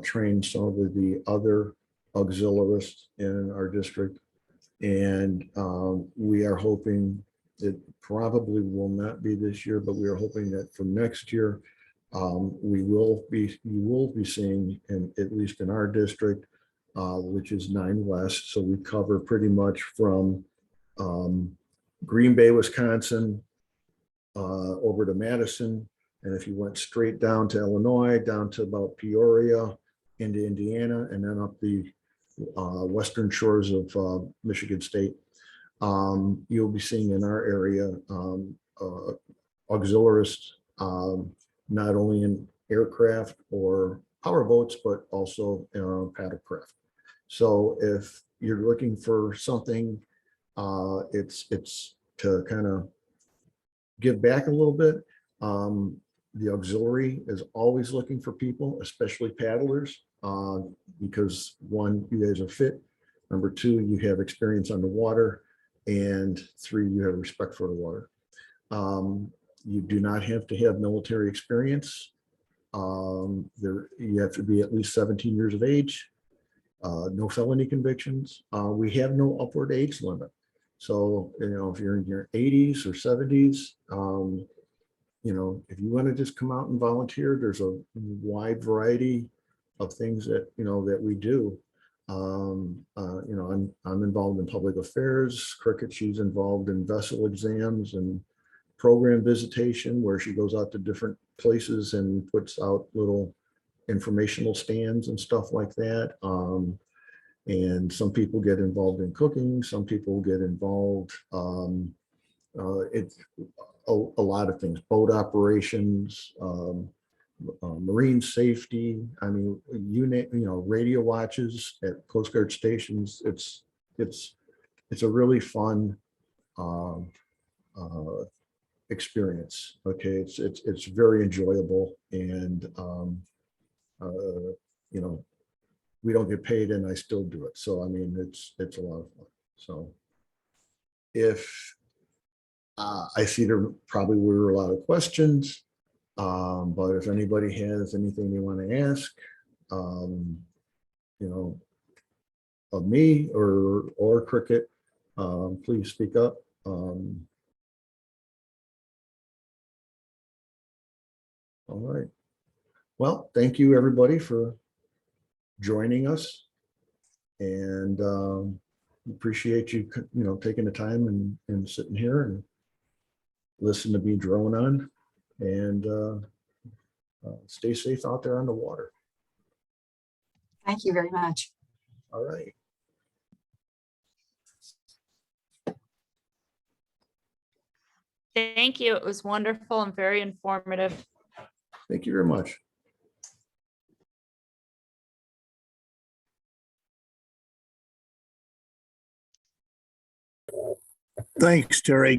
train some of the other auxiliaries in our district. And we are hoping it probably will not be this year, but we are hoping that for next year, you will be seeing, at least in our district, which is 9 West. So we cover pretty much from Green Bay, Wisconsin, over to Madison. And if you went straight down to Illinois, down to about Peoria, into Indiana, and then up the western shores of Michigan State, you'll be seeing in our area auxiliaries, not only in aircraft or powerboats, but also paddlecraft. So if you're looking for something, it's to kind of give back a little bit. The auxiliary is always looking for people, especially paddlers, because 1, you guys are fit. Number 2, you have experience on the water. And 3, you have respect for the water. You do not have to have military experience. You have to be at least 17 years of age, no felony convictions. We have no upward age limit. So, if you're in your 80s or 70s, if you want to just come out and volunteer, there's a wide variety of things that, that we do. I'm involved in public affairs. Cricket, she's involved in vessel exams and program visitation, where she goes out to different places and puts out little informational stands and stuff like that. And some people get involved in cooking. Some people get involved. It's a lot of things, boat operations, marine safety. I mean, radio watches at Coast Guard stations. It's a really fun experience. Okay, it's very enjoyable, and we don't get paid, and I still do it. So I mean, it's a lot of fun. So if I see there probably were a lot of questions. But if anybody has anything they want to ask, of me or Cricket, please speak up. All right. Well, thank you everybody for joining us, and appreciate you, taking the time and sitting here and listen to me drone on. And stay safe out there on the water. Thank you very much. All right. Thank you. It was wonderful and very informative. Thank you very much. Thanks, Terry.